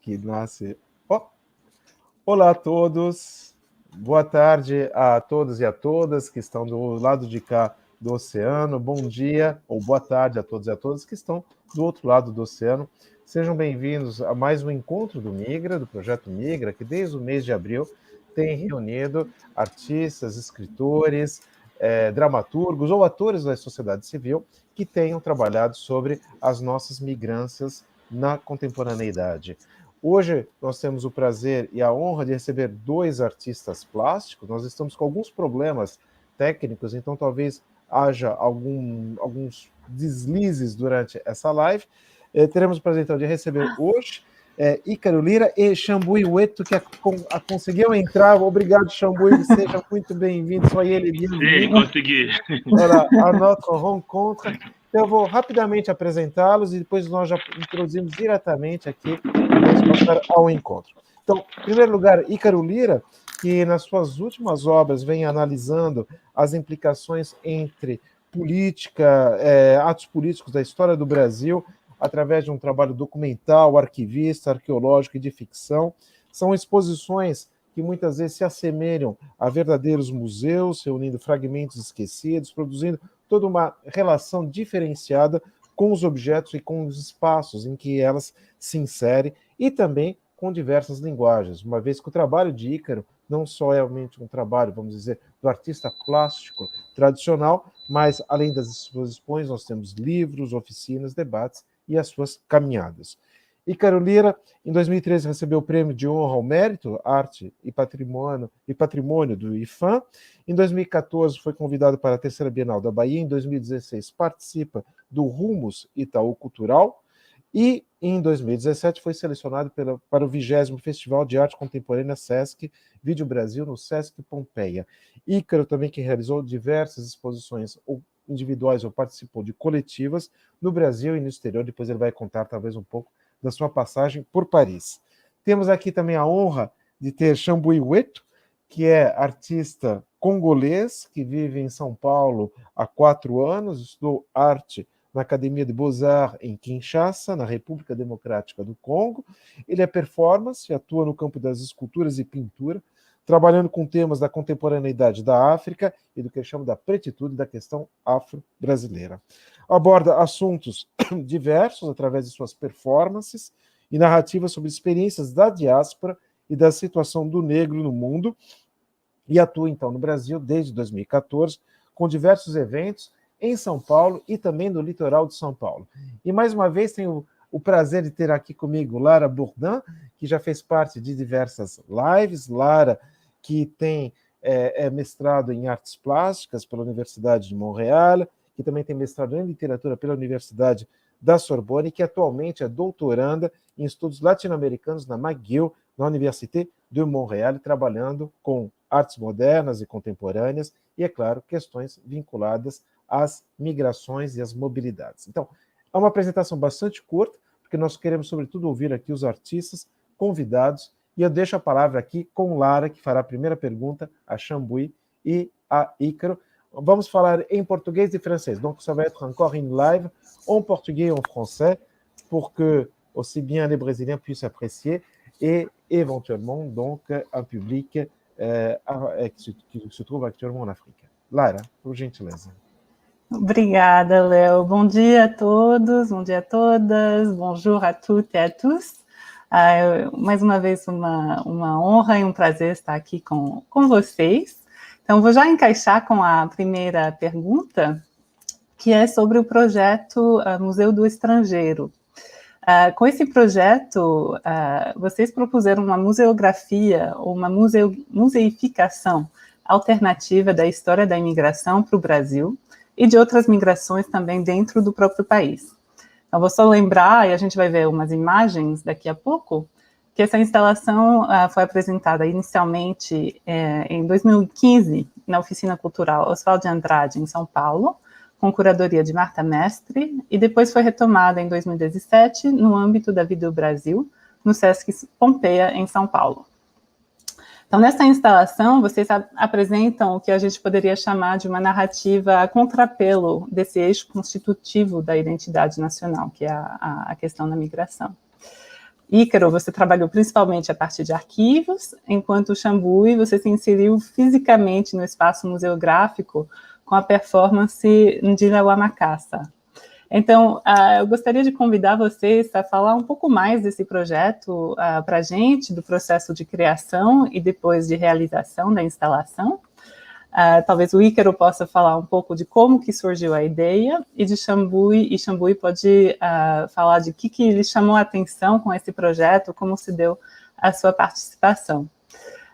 que nasce... Oh. Olá a todos, boa tarde a todos e a todas que estão do lado de cá do oceano, bom dia ou boa tarde a todos e a todas que estão do outro lado do oceano. Sejam bem-vindos a mais um encontro do Migra, do Projeto Migra, que desde o mês de abril tem reunido artistas, escritores, dramaturgos ou atores da sociedade civil que tenham trabalhado sobre as nossas migrâncias na contemporaneidade. Hoje nós temos o prazer e a honra de receber dois artistas plásticos. Nós estamos com alguns problemas técnicos, então talvez haja alguns deslizes durante essa live. Teremos o prazer então de receber hoje Ícaro Lira e Chambui Hueto, que conseguiu entrar. Obrigado, Chambui, seja muito bem-vindo. Soyez ele bienvenu. Sim, consegui. Voilà, à notre rencontre. Eu vou rapidamente apresentá-los e depois nós já introduzimos diretamente aqui, vamos passar ao encontro. Então, em primeiro lugar, Ícaro Lira, que nas suas últimas obras vem analisando as implicações entre política, atos políticos da história do Brasil, através de um trabalho documental, arquivista, arqueológico e de ficção. São exposições que muitas vezes se assemelham a verdadeiros museus, reunindo fragmentos esquecidos, produzindo toda uma relação diferenciada com os objetos e com os espaços em que elas se inserem, e também com diversas linguagens, uma vez que o trabalho de Ícaro não só é realmente um trabalho, vamos dizer, do artista plástico tradicional, mas além das exposições, nós temos livros, oficinas, debates e as suas caminhadas. Ícaro Lira, em 2013, recebeu o Prêmio de Honra ao Mérito, Arte e Patrimônio do IFAM. Em 2014, foi convidado para a Terceira Bienal da Bahia. Em 2016, participa do Rumos Itaú Cultural. E em 2017 foi selecionado para o 20º Festival de Arte Contemporânea Sesc Vídeo Brasil, no Sesc Pompeia. Ícaro também que realizou diversas exposições individuais ou participou de coletivas no Brasil e no exterior. Depois ele vai contar talvez um pouco da sua passagem por Paris. Temos aqui também a honra de ter Chambui Hueto, que é artista congolês, que vive em São Paulo há 4 anos, estudou arte na Academia de Beaux-Arts em Kinshasa, na República Democrática do Congo. Ele é performance, atua no campo das esculturas e pintura, trabalhando com temas da contemporaneidade da África e do que chama da pretitude da questão afro-brasileira. Aborda assuntos diversos através de suas performances e narrativas sobre experiências da diáspora e da situação do negro no mundo, e atua, então, no Brasil desde 2014, com diversos eventos em São Paulo e também no litoral de São Paulo. E, mais uma vez, tenho o prazer de ter aqui comigo Lara Bourdin, que já fez parte de diversas lives. Lara, que tem mestrado em artes plásticas pela Universidade de Montreal, que também tem mestrado em literatura pela Universidade da Sorbonne, que atualmente é doutoranda em estudos latino-americanos na McGill, na Université de Montréal, trabalhando com artes modernas e contemporâneas e, é claro, questões vinculadas às migrações e às mobilidades. Então, é uma apresentação bastante curta, porque nós queremos, sobretudo, ouvir aqui os artistas convidados, e eu deixo a palavra aqui com Lara, que fará a primeira pergunta a Chambui e a Ícaro. Vamos falar em português e francês, donc ça va être encore une live en portugais et en français, pour que aussi bien les Brésiliens puissent apprécier, et éventuellement donc un public qui se trouve actuellement en Afrique. Lara, por gentileza. Obrigada, Léo. Bom dia a todos, bom dia a todas, bonjour à toutes et à tous. Mais uma vez, uma honra e um prazer estar aqui com vocês. Então, vou já encaixar com a primeira pergunta, que é sobre o projeto Museu do Estrangeiro. Com esse projeto, vocês propuseram uma museografia, ou uma museificação alternativa da história da imigração para o Brasil e de outras migrações também dentro do próprio país. Eu vou só lembrar, e a gente vai ver umas imagens daqui a pouco, que essa instalação foi apresentada inicialmente em 2015 na Oficina Cultural Oswald de Andrade, em São Paulo, com curadoria de Marta Mestre, e depois foi retomada em 2017 no âmbito da Vídeo Brasil, no Sesc Pompeia, em São Paulo. Então, nessa instalação, vocês apresentam o que a gente poderia chamar de uma narrativa a contrapelo desse eixo constitutivo da identidade nacional, que é a questão da migração. Ícaro, você trabalhou principalmente a partir de arquivos, enquanto o Xambui, você se inseriu fisicamente no espaço museográfico com a performance Ndila Wamakassa. Então, eu gostaria de convidar vocês a falar um pouco mais desse projeto para a gente, do processo de criação e depois de realização da instalação. Talvez o Ícaro possa falar um pouco de como que surgiu a ideia e de Xambui, e Xambui pode falar de que lhe chamou a atenção com esse projeto, como se deu a sua participação.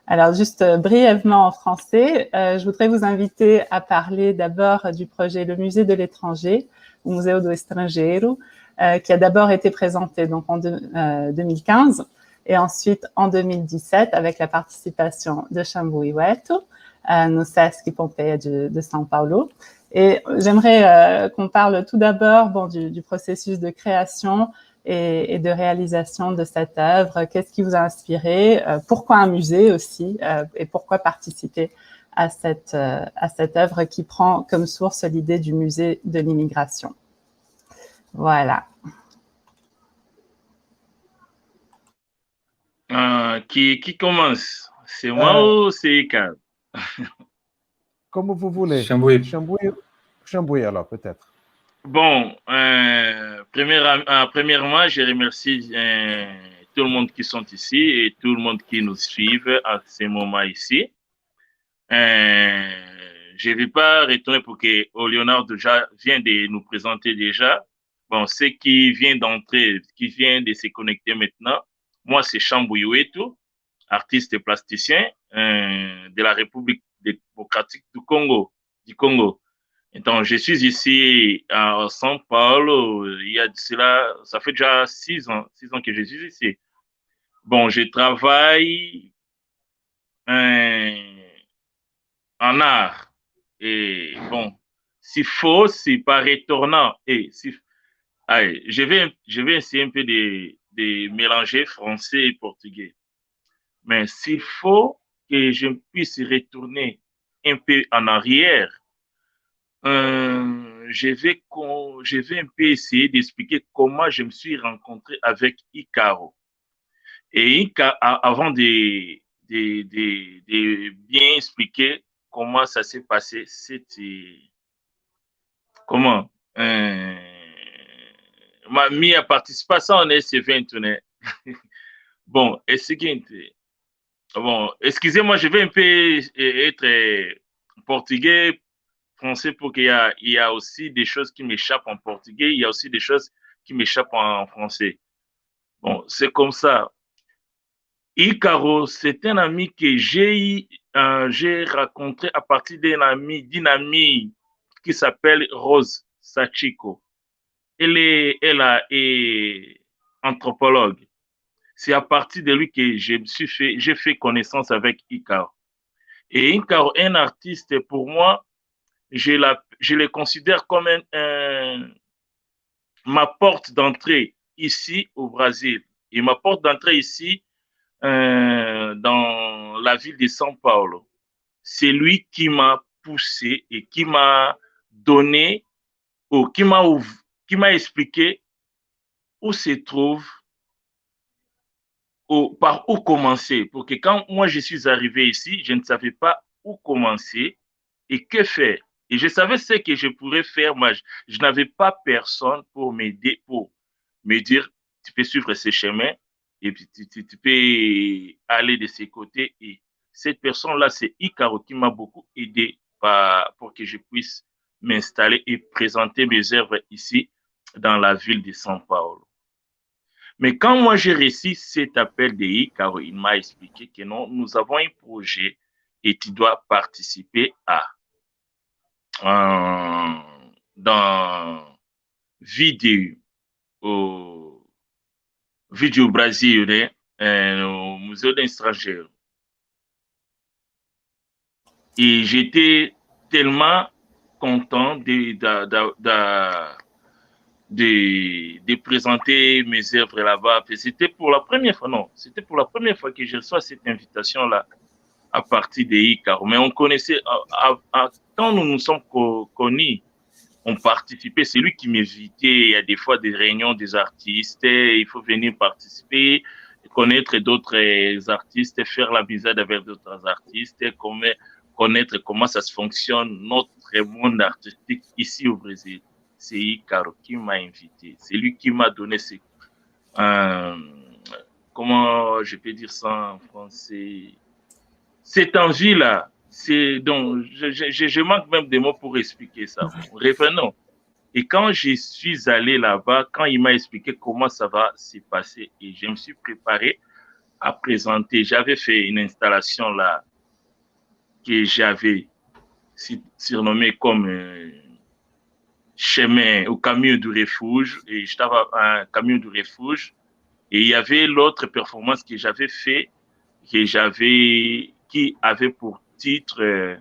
Alors, juste brièvement en français, je voudrais vous inviter à parler d'abord du projet Le Musée de l'Étranger, o Museu do Estrangeiro, qui a d'abord été présenté donc en 2015 et ensuite en 2017 avec la participation de Xambui Weto, no Sesc Pompeia de São Paulo. Et j'aimerais qu'on parle tout d'abord du processus de création et de réalisation de cette œuvre. Qu'est-ce qui vous a inspiré? Pourquoi un musée aussi? Et pourquoi participer à cette œuvre qui prend comme source l'idée du musée de l'immigration? Voilà. Qui commence? C'est moi ou c'est Icar? Como vous voulez. Xambui. Xambui, alors, peut-être. Bon, premièrement, je remercie tout le monde qui sont ici et tout le monde qui nous suit à ce moment ici. Je ne vais pas retourner pour que Léonard déjà vient de nous présenter déjà. Bon, ceux qui viennent d'entrer, qui viennent de se connecter maintenant, moi c'est Xambui Weto, artiste et plasticien de la République démocratique du Congo. Donc, je suis ici à São Paulo, il y a cela, ça fait déjà 6 ans que je suis ici. Bon, je travaille en art. Et bon, s'il faut, c'est pas retournant. Et si, allez, je vais essayer un peu de mélanger français et portugais. Mais s'il faut que je puisse retourner un peu en arrière, je vais un peu essayer d'expliquer comment je me suis rencontré avec Ícaro. Et Ícaro, avant de bien expliquer comment ça s'est passé, c'était comment minha participação nesse evento, né? Bon, é o seguinte. Bon, excusez-moi, je vais un peu être portugais, français, pour qu'il y a aussi des choses qui m'échappent en portugais, il y a aussi des choses qui m'échappent en français. Bon, c'est comme ça. Ícaro, c'est un ami que j'ai rencontré à partir d'une amie qui s'appelle Rose Sachiko. Elle est anthropologue. C'est à partir de lui que j'ai fait connaissance avec Ícaro. Et Ícaro, un artiste, pour moi, je le considère comme ma porte d'entrée ici au Brésil. Et ma porte d'entrée ici dans la ville de São Paulo. C'est lui qui m'a poussé et qui m'a donné, ou qui m'a expliqué où se trouve, par où commencer. Pour que quand moi je suis arrivé ici, je ne savais pas où commencer et que faire. Et je savais ce que je pourrais faire, mais je n'avais pas personne pour m'aider, pour me dire, tu peux suivre ce chemin et puis tu peux aller de ces côtés. Et cette personne-là, c'est Ícaro qui m'a beaucoup aidé pour que je puisse m'installer et présenter mes œuvres ici dans la ville de São Paulo. Mais quand moi j'ai reçu cet appel de Ícaro, il m'a expliqué que non, nous avons un projet et tu dois participer dans vidéo Brasil, né? Au Museu do Estrangeiro. Et j'étais tellement content de présenter mes œuvres là-bas. C'était pour la première fois, que je reçois cette invitation-là à partir de Ícaro. Mais on connaissait, quand nous nous sommes connus, ont participé. C'est lui qui m'invitait. Il y a des fois des réunions des artistes. Il faut venir participer, connaître d'autres artistes, faire la visite avec d'autres artistes, connaître comment ça se fonctionne, notre monde artistique ici au Brésil. C'est Icaro qui m'a invité. C'est lui qui m'a donné comment je peux dire ça en français, cette envie-là. Donc, je manque même des mots pour expliquer ça. Revenons. Et quand je suis allé là-bas, quand il m'a expliqué comment ça va se passer, et je me suis préparé à présenter, j'avais fait une installation là que j'avais surnommée comme chemin au camion du refuge, et j'étais un camion du refuge, et il y avait l'autre performance que j'avais fait, qui avait pour titre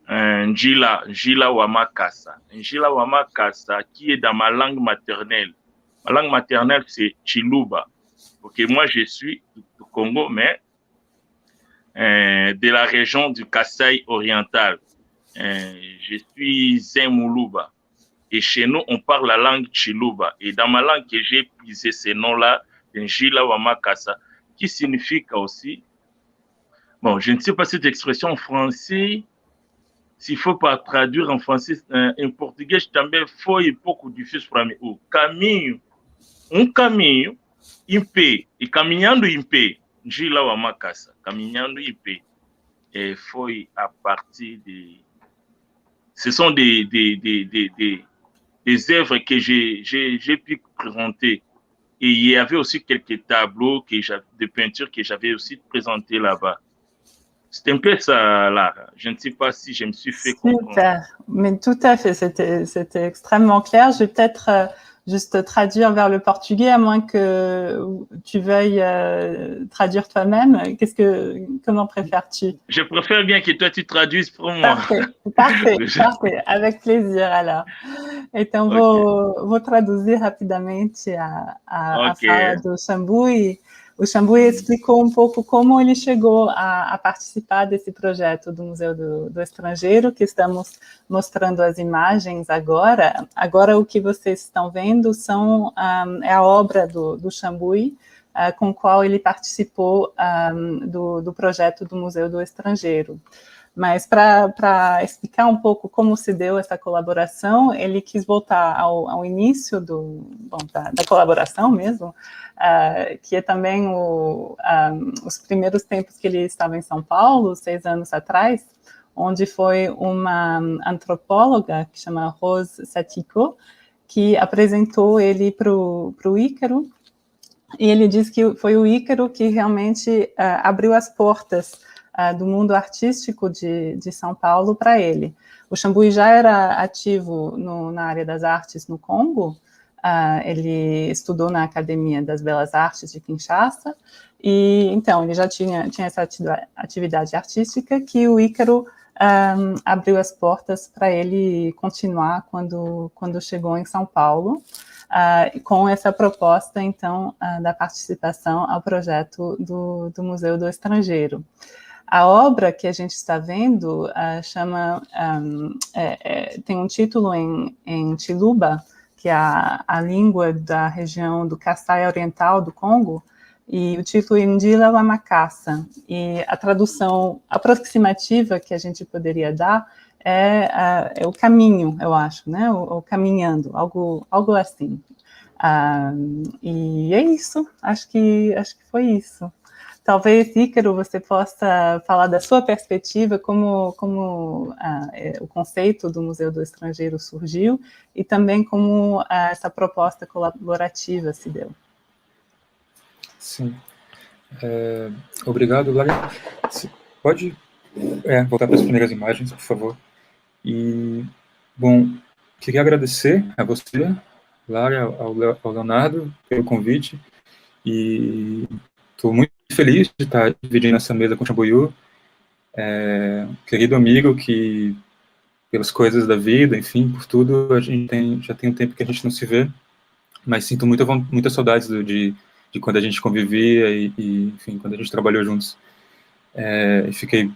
un Njila Wamakasa. Un Njila Wamakasa qui est dans ma langue maternelle. Ma langue maternelle, c'est Chiluba. Ok, moi, je suis du Congo, mais de la région du Kasaï oriental. Je suis Zemuluba. Et chez nous, on parle la langue Chiluba. Et dans ma langue, que j'ai puisé ces noms-là, Njila Wamakasa, qui signifie aussi, bon, je ne sais pas cette expression en français, s'il ne faut pas traduire en français, en português também foi pouco difícil para mim. O caminho, caminho em pé, e caminhando em pé, Njila Wamakasa, caminhando em pé, et foi à partir de... Ce sont des œuvres que j'ai pu présenter. Et il y avait aussi quelques tableaux de peinture que j'avais aussi présentés là-bas. C'est un peu ça, là. Je ne sais pas si je me suis fait comprendre. Super, mais tout à fait, c'était extrêmement clair. Je vais peut-être juste traduire vers le portugais, à moins que tu veuilles traduire toi-même. Comment préfères-tu? Je préfère bien que toi, tu traduises pour moi. Parfait, avec plaisir, alors. Então, vou traduzir rapidamente a fala do Xambu, e o Xambu explicou um pouco como ele chegou a participar desse projeto do Museu do Estrangeiro, que estamos mostrando as imagens agora. Agora, o que vocês estão vendo é a obra do Xambu, com o qual ele participou do projeto do Museu do Estrangeiro. Mas para explicar um pouco como se deu essa colaboração, ele quis voltar ao início da colaboração mesmo, que é também os primeiros tempos que ele estava em São Paulo, 6 anos atrás, onde foi uma antropóloga que chama Rose Satiko, que apresentou ele para o Ícaro, e ele diz que foi o Ícaro que realmente abriu as portas do mundo artístico de São Paulo para ele. O Xambu já era ativo na área das artes no Congo, ele estudou na Academia das Belas Artes de Kinshasa, e então ele já tinha essa atividade artística que o Ícaro abriu as portas para ele continuar quando chegou em São Paulo, com essa proposta, então, da participação ao projeto do Museu do Estrangeiro. A obra que a gente está vendo tem um título em Chiluba, que é a língua da região do Kasaï Oriental do Congo, e o título é Njila Wamakasa. E a tradução aproximativa que a gente poderia dar é o caminho, eu acho, né? O caminhando, algo assim. E é isso, acho que foi isso. Talvez, Ícaro, você possa falar da sua perspectiva, como o conceito do Museu do Estrangeiro surgiu, e também como essa proposta colaborativa se deu. Sim. Obrigado, Lara. Pode voltar para as primeiras imagens, por favor. E, bom, queria agradecer a você, Lara, ao Leonardo, pelo convite, e estou muito feliz de estar dividindo essa mesa com o Xambuiú, querido amigo que, pelas coisas da vida, enfim, por tudo, a gente já tem um tempo que a gente não se vê, mas sinto muita saudades de quando a gente convivia e, enfim, quando a gente trabalhou juntos. E fiquei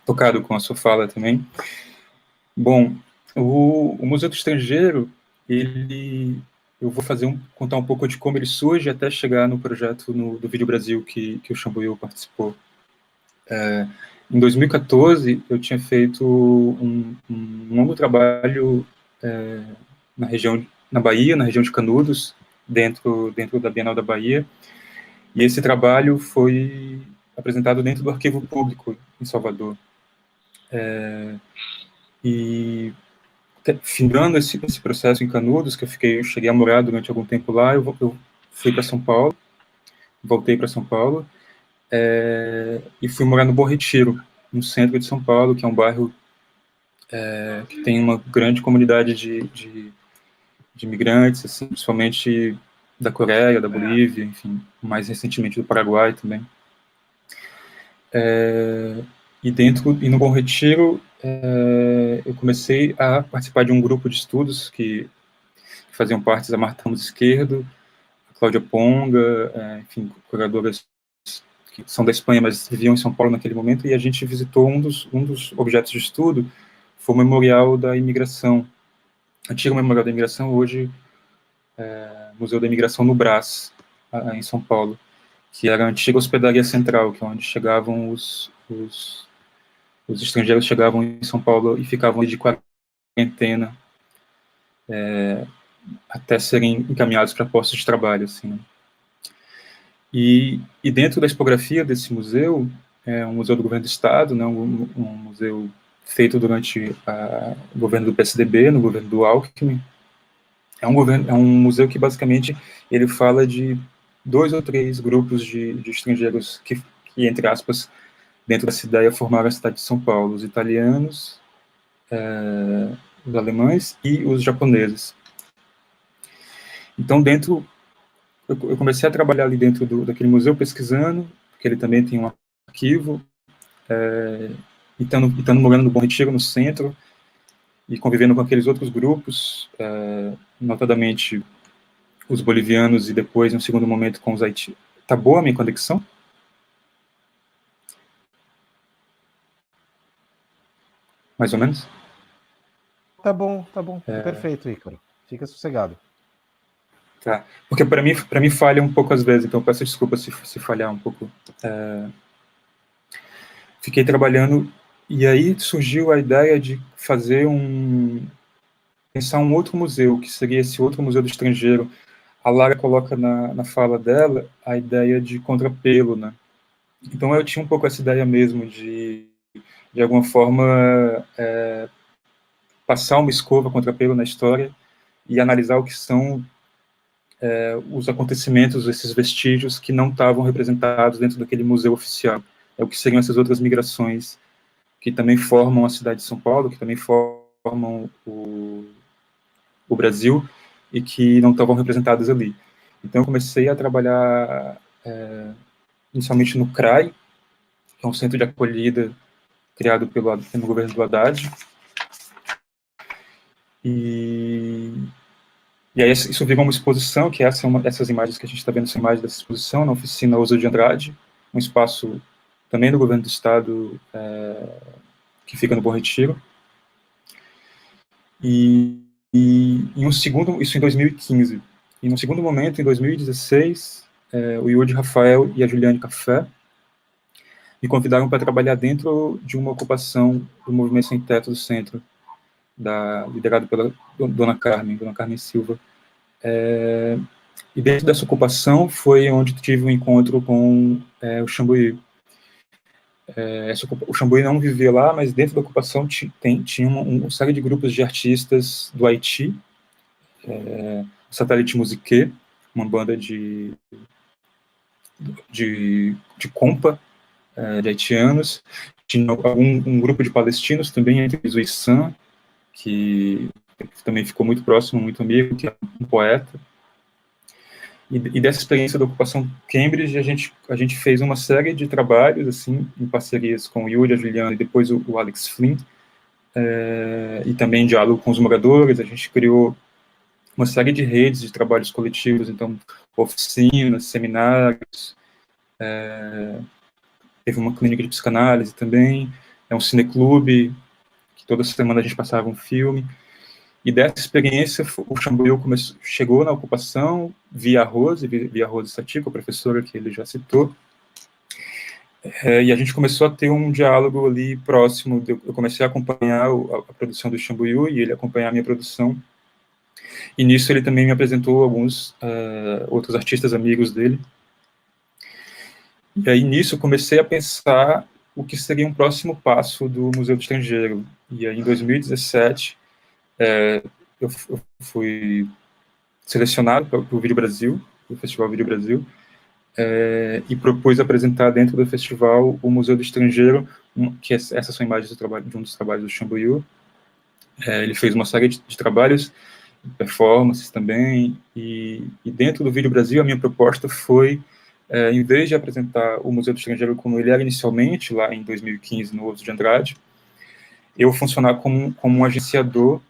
tocado com a sua fala também. Bom, O Museu do Estrangeiro, eu vou contar um pouco de como ele surge até chegar no projeto do Vídeo Brasil que o Chambuiu participou. Em 2014, eu tinha feito um longo trabalho na Bahia, na região de Canudos, dentro da Bienal da Bahia, e esse trabalho foi apresentado dentro do Arquivo Público em Salvador. E findando esse processo em Canudos, que eu cheguei a morar durante algum tempo lá, eu fui para São Paulo, voltei para São Paulo, e fui morar no Bom Retiro, no centro de São Paulo, que é um bairro que tem uma grande comunidade de imigrantes, assim, principalmente da Coreia, da Bolívia, enfim, mais recentemente do Paraguai também. E no Bom Retiro, eu comecei a participar de um grupo de estudos que faziam parte da Marta Ramos Esquerdo, a Cláudia Ponga, enfim, curadoras que são da Espanha, mas viviam em São Paulo naquele momento, e a gente visitou um dos objetos de estudo, foi o Memorial da Imigração, antigo Memorial da Imigração, hoje Museu da Imigração no Brás, em São Paulo, que era a antiga hospedaria central, que é onde chegavam os estrangeiros chegavam em São Paulo e ficavam de quarentena até serem encaminhados para postos de trabalho, assim, né? E dentro da expografia desse museu, um museu do governo do Estado, né, um museu feito durante o governo do PSDB, no governo do Alckmin. É um museu que, basicamente, ele fala de 2 ou 3 grupos de estrangeiros que, entre aspas, dentro dessa ideia, formaram a cidade de São Paulo: os italianos, os alemães e os japoneses. Então, eu comecei a trabalhar ali dentro daquele museu, pesquisando, porque ele também tem um arquivo, e estando morando no Bom Retiro, no centro, e convivendo com aqueles outros grupos, notadamente os bolivianos, e depois, em um segundo momento, com os haitianos. Tá boa a minha conexão? Mais ou menos? Tá bom. É perfeito, Ícaro. Fica sossegado. Tá. Porque para mim falha um pouco às vezes, então peço desculpa se falhar um pouco. Fiquei trabalhando, e aí surgiu a ideia de pensar um outro museu, que seria esse outro museu do estrangeiro. A Lara coloca na fala dela a ideia de contrapelo, né? Então eu tinha um pouco essa ideia mesmo de alguma forma, passar uma escova contrapelo na história e analisar o que são os acontecimentos, esses vestígios que não estavam representados dentro daquele museu oficial. O que seriam essas outras migrações que também formam a cidade de São Paulo, que também formam o Brasil, e que não estavam representadas ali. Então eu comecei a trabalhar inicialmente no CRAI, que é um centro de acolhida criado pelo governo do Haddad, e aí isso virou uma exposição, que essas imagens que a gente está vendo, são imagens dessa exposição, na oficina Ousa de Andrade, um espaço também do governo do Estado, que fica no Bom Retiro. Isso em 2015. E num segundo momento, em 2016, o Yuri Rafael e a Juliane Café me convidaram para trabalhar dentro de uma ocupação do Movimento Sem Teto do Centro, liderado pela Dona Carmen Silva. E dentro dessa ocupação foi onde tive um encontro com o Chambuí. O Chambuí não vivia lá, mas dentro da ocupação tinha uma série de grupos de artistas do Haiti, o Satélite Musique, uma banda de compa, de haitianos. Tinha um grupo de palestinos também, entre eles o Issan, que também ficou muito próximo, muito amigo, que é um poeta. E dessa experiência da ocupação Cambridge, a gente fez uma série de trabalhos, assim, em parcerias com o Yuri, a Juliana e depois o Alex Flynn, e também em diálogo com os moradores. A gente criou uma série de redes de trabalhos coletivos, então, oficinas, seminários, teve uma clínica de psicanálise também, um cineclube, que toda semana a gente passava um filme. E dessa experiência, o Xambuiú chegou na ocupação via Rose Satica, a professora que ele já citou, e a gente começou a ter um diálogo ali próximo. Eu comecei a acompanhar a produção do Xambuiú e ele acompanhar a minha produção. E nisso ele também me apresentou alguns outros artistas amigos dele. E aí nisso eu comecei a pensar o que seria um próximo passo do Museu do Estrangeiro. E aí em 2017 eu fui selecionado para o Vídeo Brasil, o Festival Vídeo Brasil, e propus apresentar dentro do festival o Museu do Estrangeiro, que essas são imagens de um dos trabalhos do Xambuiú. Ele fez uma série de trabalhos, performances também, e dentro do Vídeo Brasil a minha proposta foi, em vez de apresentar o Museu do Estrangeiro como ele era inicialmente, lá em 2015, no Oswald de Andrade, eu funcionar como um agenciador,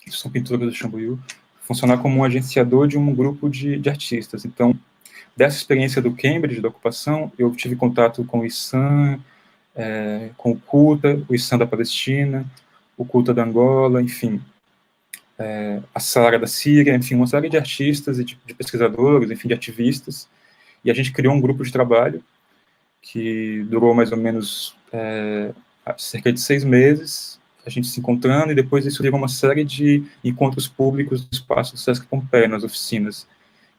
isso são pinturas do Xambuiú, funcionar como um agenciador de um grupo de artistas. Então, dessa experiência do Cambridge, da ocupação, eu tive contato com o Issan, com o Culta, o Issan da Palestina, o Culta da Angola, enfim, a Sara da Síria, enfim, uma série de artistas e de pesquisadores, enfim, de ativistas, e a gente criou um grupo de trabalho que durou mais ou menos cerca de 6 meses, a gente se encontrando, e depois isso virou uma série de encontros públicos no espaço do Sesc Pompeia, nas oficinas,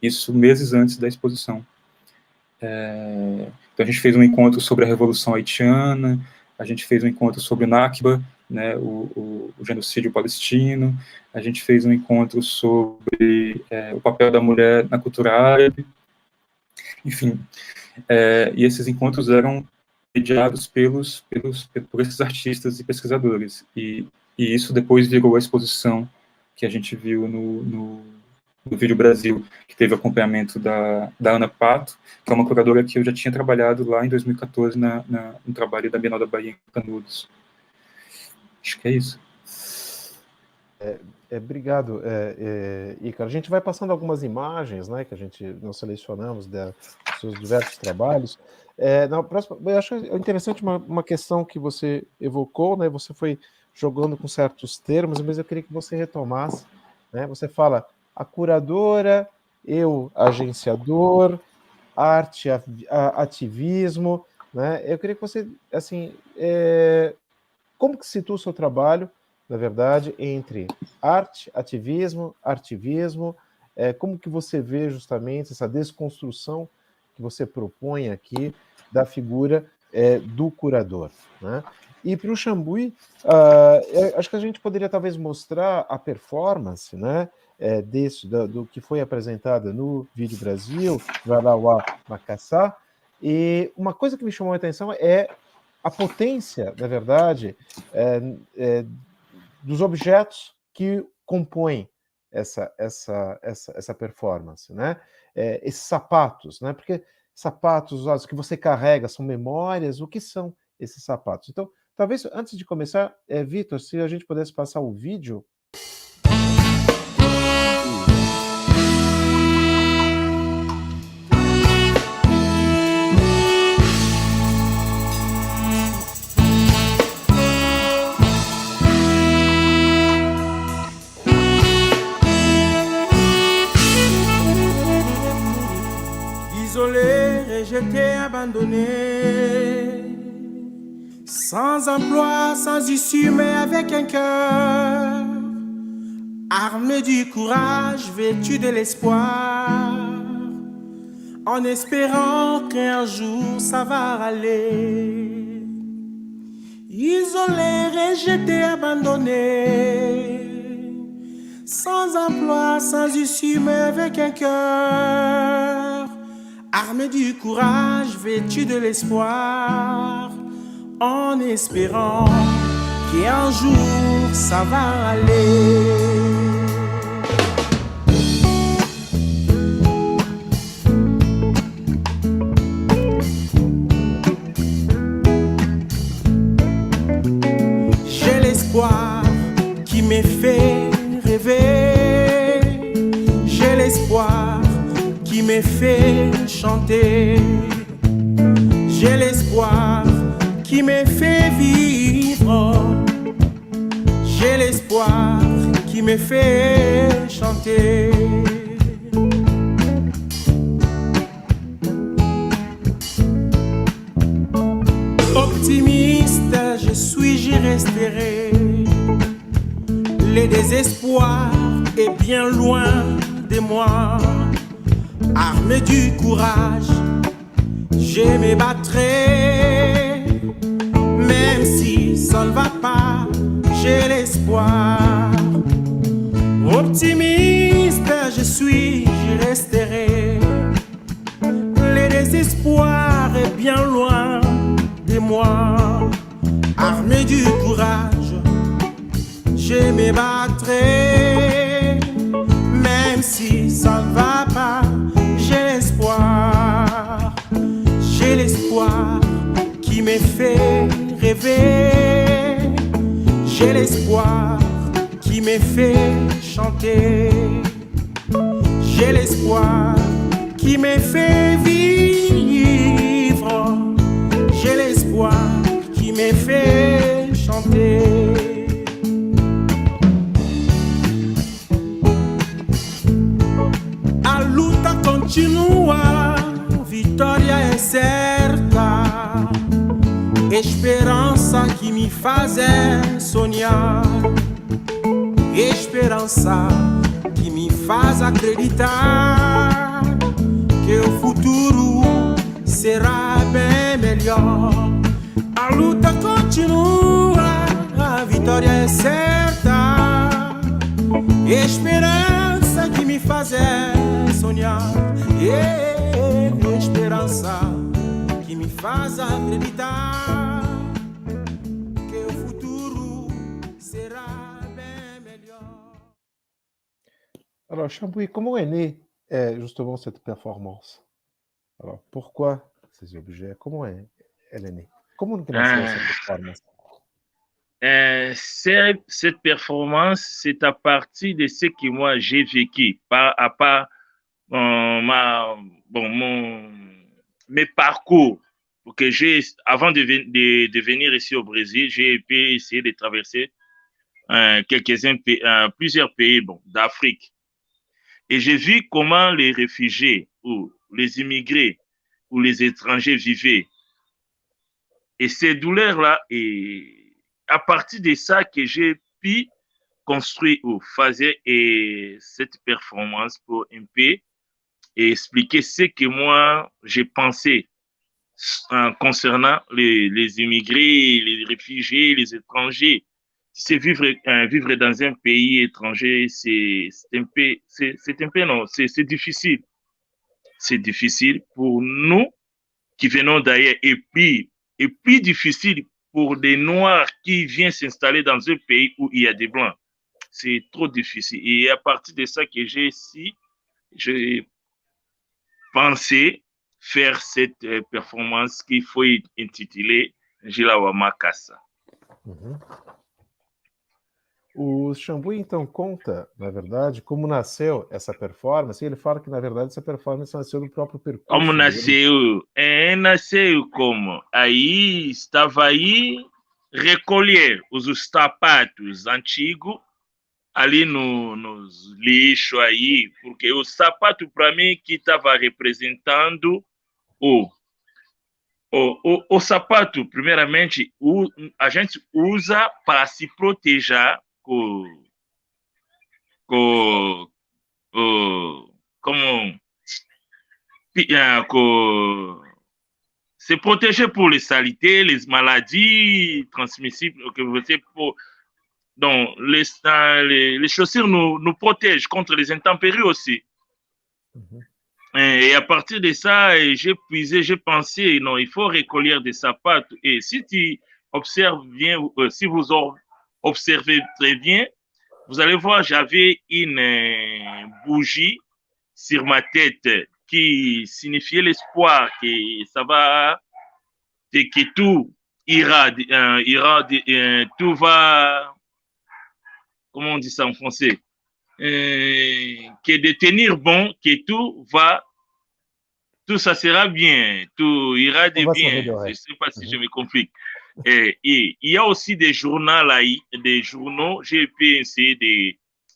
isso meses antes da exposição. Então a gente fez um encontro sobre a Revolução Haitiana, a gente fez um encontro sobre o Nakba, né, o genocídio palestino, a gente fez um encontro sobre o papel da mulher na cultura árabe, enfim, e esses encontros eram mediados por esses artistas e pesquisadores, e isso depois virou a exposição que a gente viu no Vídeo Brasil, que teve acompanhamento da Ana Pato, que é uma curadora que eu já tinha trabalhado lá em 2014 no trabalho da Bienal da Bahia em Canudos. Acho que é isso. Obrigado, Ícaro. A gente vai passando algumas imagens, né, que nós selecionamos dos seus diversos trabalhos. Na próxima, eu acho interessante uma questão que você evocou, né, você foi jogando com certos termos, mas eu queria que você retomasse, né, você fala a curadora, eu agenciador, arte, ativismo, né, eu queria que você, assim, como que situa o seu trabalho, na verdade, entre arte, ativismo, como que você vê justamente essa desconstrução que você propõe aqui da figura do curador, né? E para o Xambuiú, acho que a gente poderia talvez mostrar a performance, né, do que foi apresentada no Vídeo Brasil, Valauá Macassá, e uma coisa que me chamou a atenção é a potência, na verdade, dos objetos que compõem essa performance, né? Esses sapatos, né? Porque sapatos usados que você carrega são memórias, o que são esses sapatos? Então, talvez antes de começar, Vitor, se a gente pudesse passar o vídeo. J'étais abandonné, sans emploi, sans issue, mais avec un cœur armé du courage, vêtu de l'espoir, en espérant qu'un jour ça va aller. Isolé, rejeté, abandonné, sans emploi, sans issue, mais avec un cœur armé du courage, vêtu de l'espoir, en espérant qu'un jour ça va aller. J'ai l'espoir qui me fait rêver, j'ai l'espoir qui me fait chanter, j'ai l'espoir qui me fait vivre, j'ai l'espoir qui qui me fait chanter. Optimiste, je suis, j'y resterai. Le désespoir est bien loin de moi. Armé du courage, je me battrai. Même si ça ne va pas, j'ai l'espoir. Optimiste, je suis, j'y resterai. Le désespoir est bien loin de moi. Armé du courage, je me battrai. Même si ça ne va pas, j'ai l'espoir. J'ai l'espoir qui me fait rêver. J'ai l'espoir qui me fait chanter. J'ai l'espoir qui me fait vivre. J'ai l'espoir qui me fait chanter. A luta continua, vitória é certa. Esperança que me faz sonhar. Esperança que me faz acreditar que o futuro será bem melhor. A luta continua, a vitória é certa. Esperança que me faz sonhar. Esperança que me faz acreditar que o futuro será bem melhor. Alors, Chambouy, comment est née justement cette performance? Alors, pourquoi ces objets? Comment elle est née? Comment est née cette performance? Cette performance, c'est à partir de ce que moi j'ai vécu, à part mes parcours. Que avant de venir ici au Brésil, j'ai pu essayer de traverser plusieurs pays d'Afrique. Et j'ai vu comment les réfugiés ou les immigrés ou les étrangers vivaient. Et ces douleurs-là, et à partir de ça que j'ai pu construire ou faire cette performance pour un peu et expliquer ce que moi j'ai pensé concernant les immigrés, les réfugiés, les étrangers. C'est vivre dans un pays étranger, c'est difficile. C'est difficile pour nous qui venons d'ailleurs et plus difficile pour des Noirs qui viennent s'installer dans un pays où il y a des Blancs. C'est trop difficile. Et à partir de ça que j'ai pensé faire cette performance qu'il faut intituler Gilawa Makassa. O Chambouy, então, conta, na verdade, como nasceu essa performance, e ele fala que, na verdade, essa performance nasceu do próprio percurso. Como nasceu? Nasceu como? Aí, estava aí, recolher os sapatos antigos, ali nos lixos aí, porque o sapato, para mim, que estava representando o sapato, primeiramente, a gente usa para se proteger se protéger pour les saletés, les maladies transmissibles que vous pour. Donc, les chaussures nous protègent contre les intempéries aussi. Et à partir de ça, j'ai pensé, non, il faut recollir des sapatos. Et si tu observes bien, si vous observez très bien, vous allez voir, j'avais une bougie sur ma tête qui signifiait l'espoir que ça va, que tout ira, tout va, comment on dit ça en français, que de tenir bon, que tout ça sera bien, tout ira de bien. Je ne sais pas si je me complique. Et il y a aussi des journaux, j'ai pu essayer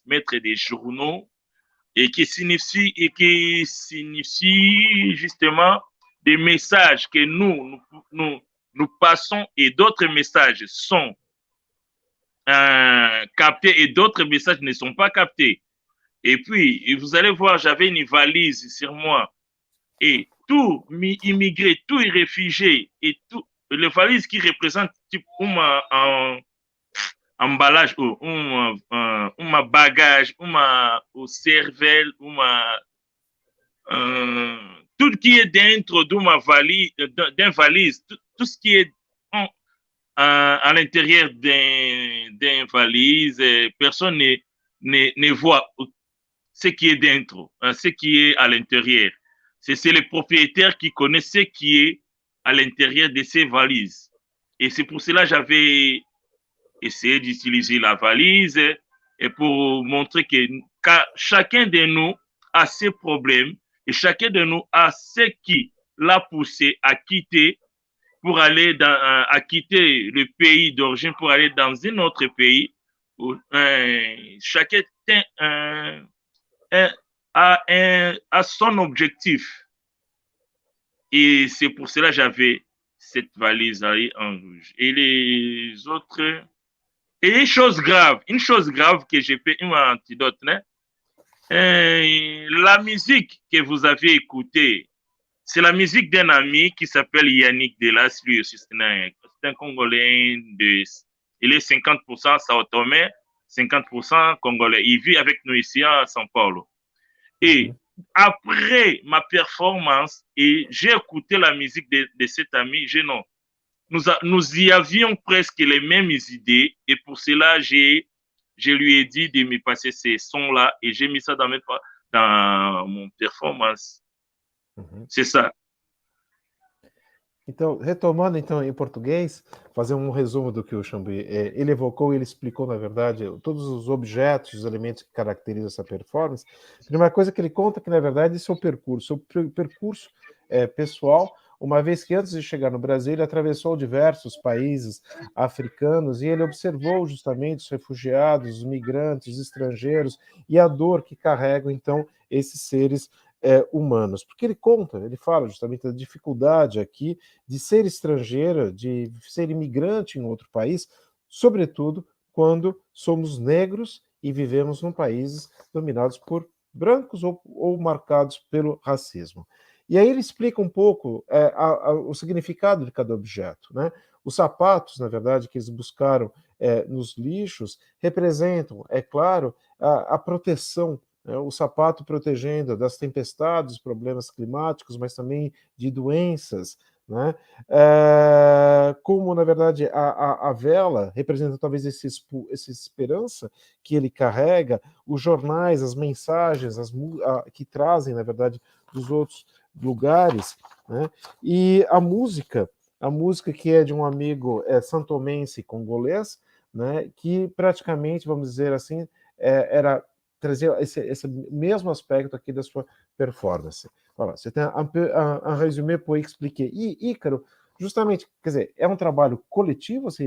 mettre des journaux et qui signifie justement des messages que nous passons et d'autres messages sont captés et d'autres messages ne sont pas captés. Et puis, vous allez voir, j'avais une valise sur moi et tout immigré, tout réfugié et tout, les valises qui représentent type un emballage ou un bagage, ou cervelle, tout qui est dentro d'une valise, tout ce qui est à l'intérieur d'une valise, personne ne voit ce qui est dentro, ce qui est à l'intérieur. C'est le propriétaire qui connaît ce qui est à l'intérieur de ces valises. Et c'est pour cela que j'avais essayé d'utiliser la valise et pour montrer que chacun de nous a ses problèmes et chacun de nous a ce qui l'a poussé à quitter pour aller à quitter le pays d'origine pour aller dans un autre pays. Chacun a son objectif. Et c'est pour cela que j'avais cette valise en rouge. Et les autres... Et une chose grave que j'ai fait, un antidote, la musique que vous avez écoutée, c'est la musique d'un ami qui s'appelle Yannick Delas, lui aussi, c'est un Congolais, il est 50% Sao Tomé, 50% Congolais. Il vit avec nous ici à São Paulo. Et après ma performance, et j'ai écouté la musique de cet ami, nous y avions presque les mêmes idées et pour cela, je lui ai dit de me passer ces sons-là et j'ai mis ça dans mon performance. C'est ça. Então, retomando então em português, fazer um resumo do que o Xambi ele evocou, ele explicou, na verdade, todos os objetos, os elementos que caracterizam essa performance. A primeira coisa que ele conta que, na verdade, esse é o percurso pessoal, uma vez que antes de chegar no Brasil, ele atravessou diversos países africanos e ele observou justamente os refugiados, os migrantes, os estrangeiros e a dor que carregam, então, esses seres humanos. Porque ele fala justamente da dificuldade aqui de ser estrangeiro, de ser imigrante em outro país, sobretudo quando somos negros e vivemos em países dominados por brancos ou marcados pelo racismo. E aí ele explica um pouco o significado de cada objeto, né? Os sapatos, na verdade, que eles buscaram nos lixos, representam, é claro, a proteção, né? O sapato protegendo das tempestades, problemas climáticos, mas também de doenças, né? Como, na verdade, a vela representa talvez essa esperança que ele carrega, os jornais, as mensagens que trazem, na verdade, dos outros lugares, né? E a música que é de um amigo santomense congolês, né? Que praticamente, vamos dizer assim, era trazer esse mesmo aspecto aqui da sua performance. Voilà, c'était un résumé pour expliquer. E Ícaro, justamente, quer dizer, é um trabalho coletivo, você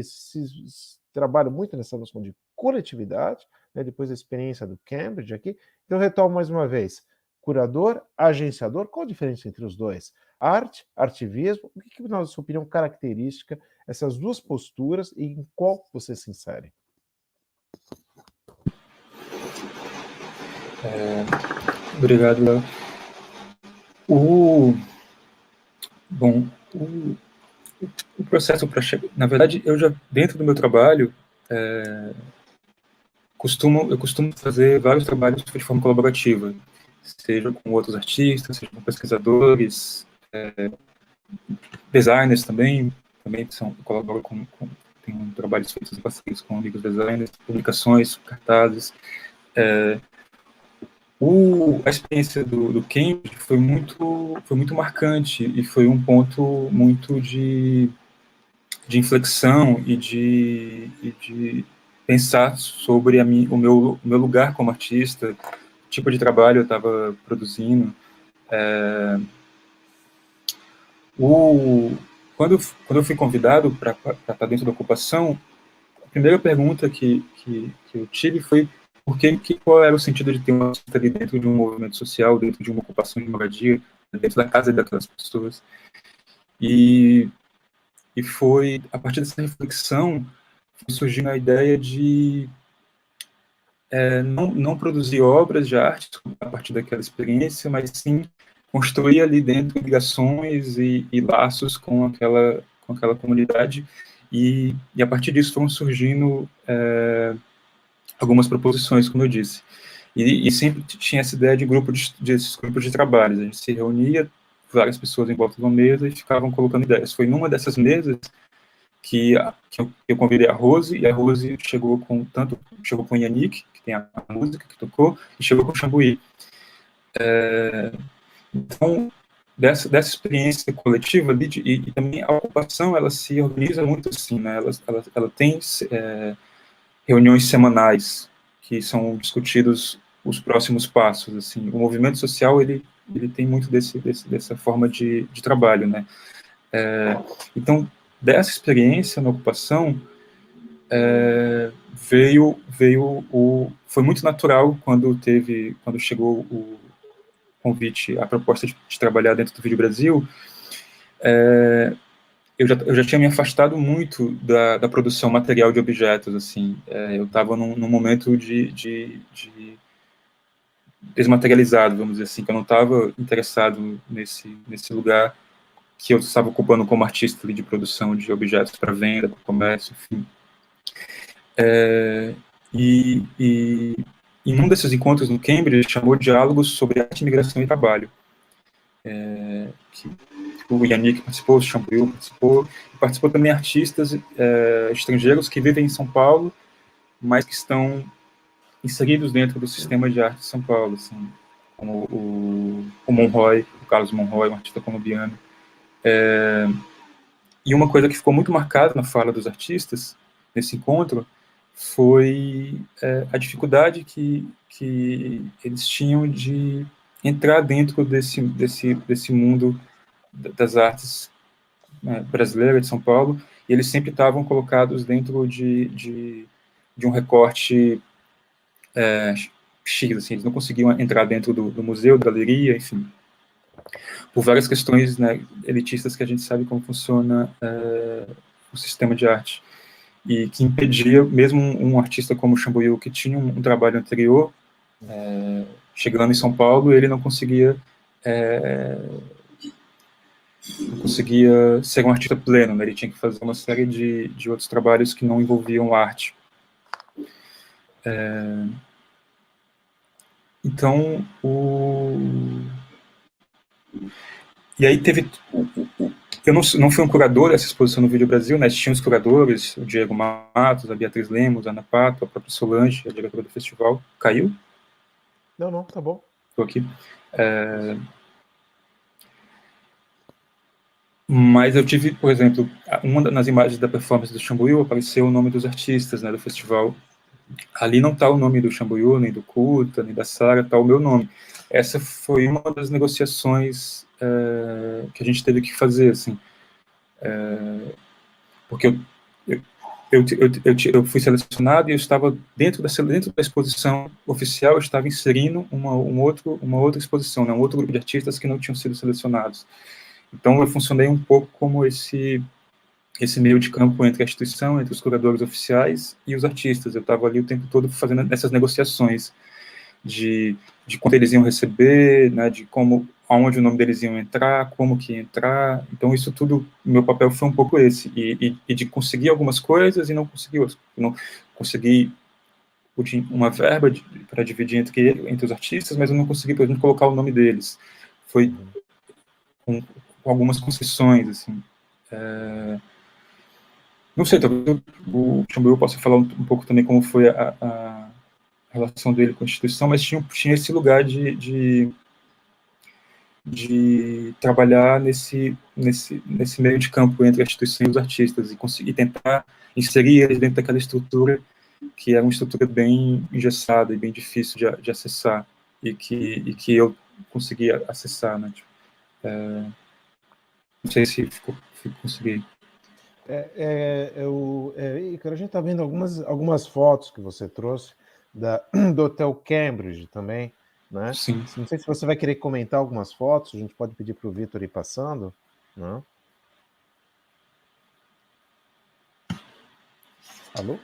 trabalha muito nessa noção de coletividade, né, depois da experiência do Cambridge aqui. Então, retomo mais uma vez. Curador, agenciador, qual a diferença entre os dois? Arte, artivismo, o que, na sua opinião, característica essas duas posturas e em qual você se insere? Obrigado, Léo. O processo para chegar... Na verdade, eu já, dentro do meu trabalho, eu costumo fazer vários trabalhos de forma colaborativa, seja com outros artistas, seja com pesquisadores, designers também colaboram tem trabalhos feitos em parcerias com amigos designers, publicações, cartazes. A experiência do Cambridge foi muito marcante e foi um ponto muito de inflexão e de pensar sobre o meu lugar como artista, o tipo de trabalho eu estava produzindo. Quando eu fui convidado para estar dentro da ocupação, a primeira pergunta que eu tive foi qual era o sentido de ter um artista ali dentro de um movimento social, dentro de uma ocupação de moradia, dentro da casa daquelas pessoas. E foi, a partir dessa reflexão, surgindo a ideia de não produzir obras de arte a partir daquela experiência, mas sim construir ali dentro ligações e laços com aquela comunidade, e a partir disso foram surgindo algumas proposições, como eu disse. E sempre tinha essa ideia de desses grupos de trabalhos. A gente se reunia, várias pessoas em volta de uma mesa, e ficavam colocando ideias. Foi numa dessas mesas que eu convidei a Rose, e a Rose chegou com o Yannick, que tem a música que tocou, e chegou com o Chambuí. Então, dessa experiência coletiva ali, e também a ocupação, ela se organiza muito assim, né? Ela tem reuniões semanais que são discutidos os próximos passos, assim. O movimento social, ele tem muito dessa forma de trabalho, né? Então, dessa experiência na ocupação, foi muito natural quando chegou o convite, a proposta de trabalhar dentro do Vídeo Brasil. Eu já tinha me afastado muito da produção material de objetos, assim. Eu estava num momento de desmaterializado, vamos dizer assim, que eu não estava interessado nesse lugar que eu estava ocupando como artista ali, de produção de objetos para venda, para comércio, enfim. E em um desses encontros no Cambridge, chamou Diálogos sobre Arte, Migração e Trabalho, que o Yannick participou, o Chambuí participou também artistas estrangeiros que vivem em São Paulo, mas que estão inseridos dentro do sistema de arte de São Paulo, assim, como o Monroy, o Carlos Monroy, um artista colombiano. E uma coisa que ficou muito marcada na fala dos artistas nesse encontro foi a dificuldade que eles tinham de entrar dentro desse mundo das artes brasileiras de São Paulo, e eles sempre estavam colocados dentro de um recorte X, assim, eles não conseguiam entrar dentro do museu, da galeria, enfim, por várias questões, né, elitistas, que a gente sabe como funciona o sistema de arte, e que impedia, mesmo um artista como o Chambuí, que tinha um trabalho anterior, chegando em São Paulo, ele não conseguia ser um artista pleno, né? Ele tinha que fazer uma série de outros trabalhos que não envolviam arte. Então, e aí teve... Eu não fui um curador dessa exposição no Vídeo Brasil, né? Tinha os curadores, o Diego Matos, a Beatriz Lemos, a Ana Pato, a própria Solange, a diretora do festival. Caiu? Não, tá bom. Estou aqui. Mas eu tive, por exemplo, nas imagens da performance do Chambuí apareceu o nome dos artistas, né, do festival. Ali não está o nome do Chambuí, nem do Kuta, nem da Sara, está o meu nome. Essa foi uma das negociações que a gente teve que fazer, assim, porque eu fui selecionado e eu estava dentro da exposição oficial, eu estava inserindo uma outra exposição, né, um outro grupo de artistas que não tinham sido selecionados. Então, eu funcionei um pouco como esse meio de campo entre a instituição, entre os curadores oficiais e os artistas. Eu estava ali o tempo todo fazendo essas negociações de quanto eles iam receber, né, de aonde o nome deles iam entrar, como que ia entrar. Então, isso tudo, meu papel foi um pouco esse, e de conseguir algumas coisas e não conseguir outras. Não consegui uma verba para dividir entre os artistas, mas eu não consegui, por exemplo, colocar o nome deles. Foi com algumas concessões, assim. Não sei, talvez o Chambuí possa falar um pouco também como foi a relação dele com a instituição, mas tinha esse lugar de trabalhar nesse meio de campo entre a instituição e os artistas, e conseguir tentar inserir eles dentro daquela estrutura que era uma estrutura bem engessada e bem difícil de acessar, e que eu conseguia acessar, né? Tipo, não sei se consegui. Ícaro, a gente está vendo algumas fotos que você trouxe do Hotel Cambridge também, né? Sim. Não sei se você vai querer comentar algumas fotos, a gente pode pedir para o Vitor ir passando, né? Alô?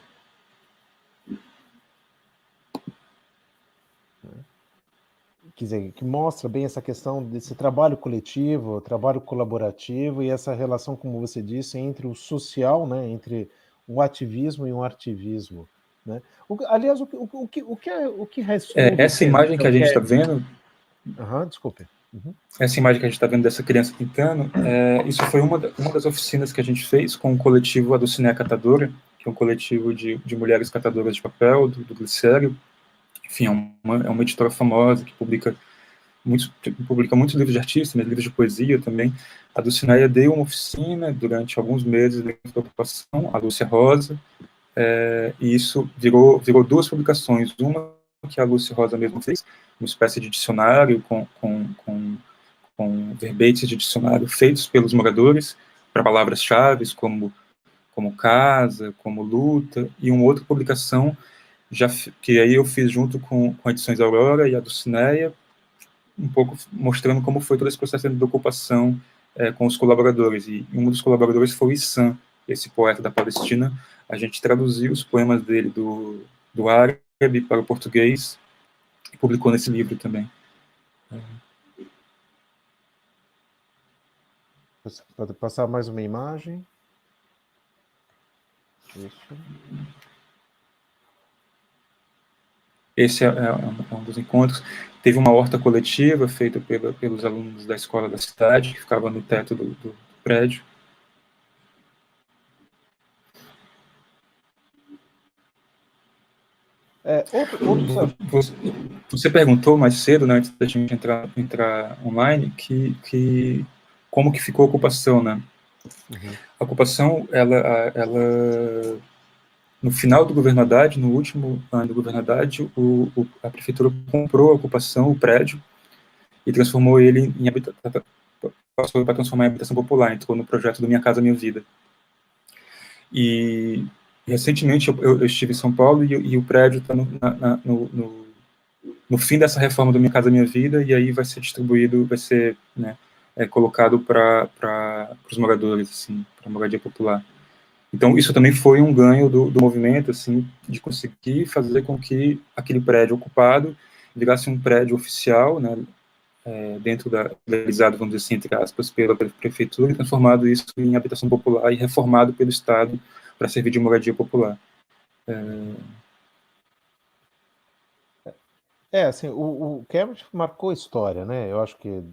Quer dizer, que mostra bem essa questão desse trabalho coletivo, trabalho colaborativo e essa relação, como você disse, entre o social, né, entre um ativismo e um artivismo, né? Aliás, o que responde... Essa imagem que a gente está vendo... desculpe. Essa imagem que a gente está vendo dessa criança pintando, isso foi uma das oficinas que a gente fez com o coletivo Adociné Catadora, que é um coletivo de mulheres catadoras de papel, do Glicério. Enfim, é uma editora famosa que publica muitos livros de artistas, mas livros de poesia também. A Dulcineia deu uma oficina durante alguns meses dentro da ocupação, a Lúcia Rosa, e isso virou duas publicações. Uma que a Lúcia Rosa mesmo fez, uma espécie de dicionário com verbetes de dicionário feitos pelos moradores para palavras-chave como casa, como luta, e uma outra publicação que aí eu fiz junto com Edições Aurora e a Dulcineia, um pouco mostrando como foi todo esse processo de ocupação com os colaboradores. E um dos colaboradores foi o Issam, esse poeta da Palestina. A gente traduziu os poemas dele do árabe para o português e publicou nesse livro também. Você pode passar mais uma imagem? Isso. Esse é um dos encontros. Teve uma horta coletiva feita pelos alunos da escola da cidade, que ficava no teto do prédio. Você perguntou mais cedo, né, antes da gente entrar online, como que ficou a ocupação, né? Uhum. A ocupação, ela no final do governo Haddad, no último ano do governo Haddad, a prefeitura comprou a ocupação, o prédio, e transformou ele passou para transformar em habitação popular, entrou no projeto do Minha Casa Minha Vida. E recentemente eu estive em São Paulo e o prédio está no fim dessa reforma do Minha Casa Minha Vida, e aí vai ser distribuído, vai ser, né, colocado para os moradores, assim, para a moradia popular. Então, isso também foi um ganho do movimento, assim, de conseguir fazer com que aquele prédio ocupado virasse um prédio oficial, né, legalizado, vamos dizer assim, entre aspas, pela prefeitura, e transformado isso em habitação popular e reformado pelo Estado para servir de moradia popular. Assim, o Cambridge marcou história, né? Eu acho que,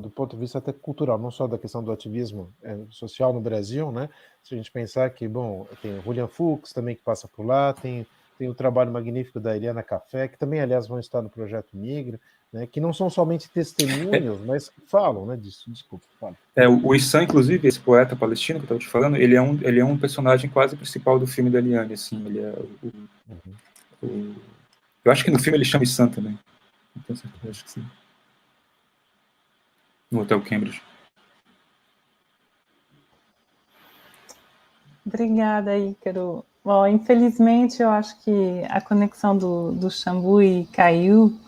do ponto de vista até cultural, não só da questão do ativismo social no Brasil, né? Se a gente pensar que, bom, tem o Julian Fuchs também que passa por lá, tem o trabalho magnífico da Eliana Café, que também, aliás, vão estar no Projeto Migra, né? Que não são somente testemunhos, mas falam, né? Disso. Desculpa, fala. O Issam, inclusive, esse poeta palestino que eu estava te falando, ele é um personagem quase principal do filme da Eliane, assim, ele é eu acho que no filme ele chama Issam também. Então, eu acho que sim. No Hotel Cambridge. Obrigada, Ícaro. Bom, infelizmente, eu acho que a conexão do Xambui caiu.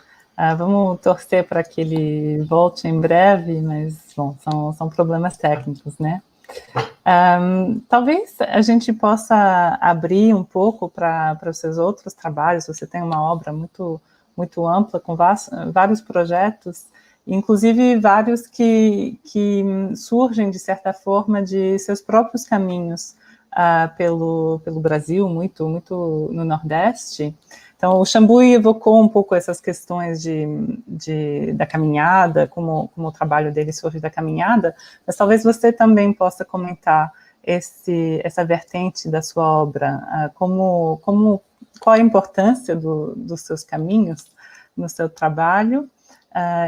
Vamos torcer para que ele volte em breve, mas, bom, são problemas técnicos, né? Talvez a gente possa abrir um pouco para os seus outros trabalhos. Você tem uma obra muito, muito ampla, com vários projetos, inclusive vários que surgem, de certa forma, de seus próprios caminhos pelo Brasil, muito, muito no Nordeste. Então, o Xambui evocou um pouco essas questões da caminhada, como o trabalho dele surge da caminhada, mas talvez você também possa comentar essa vertente da sua obra, qual a importância dos seus caminhos no seu trabalho,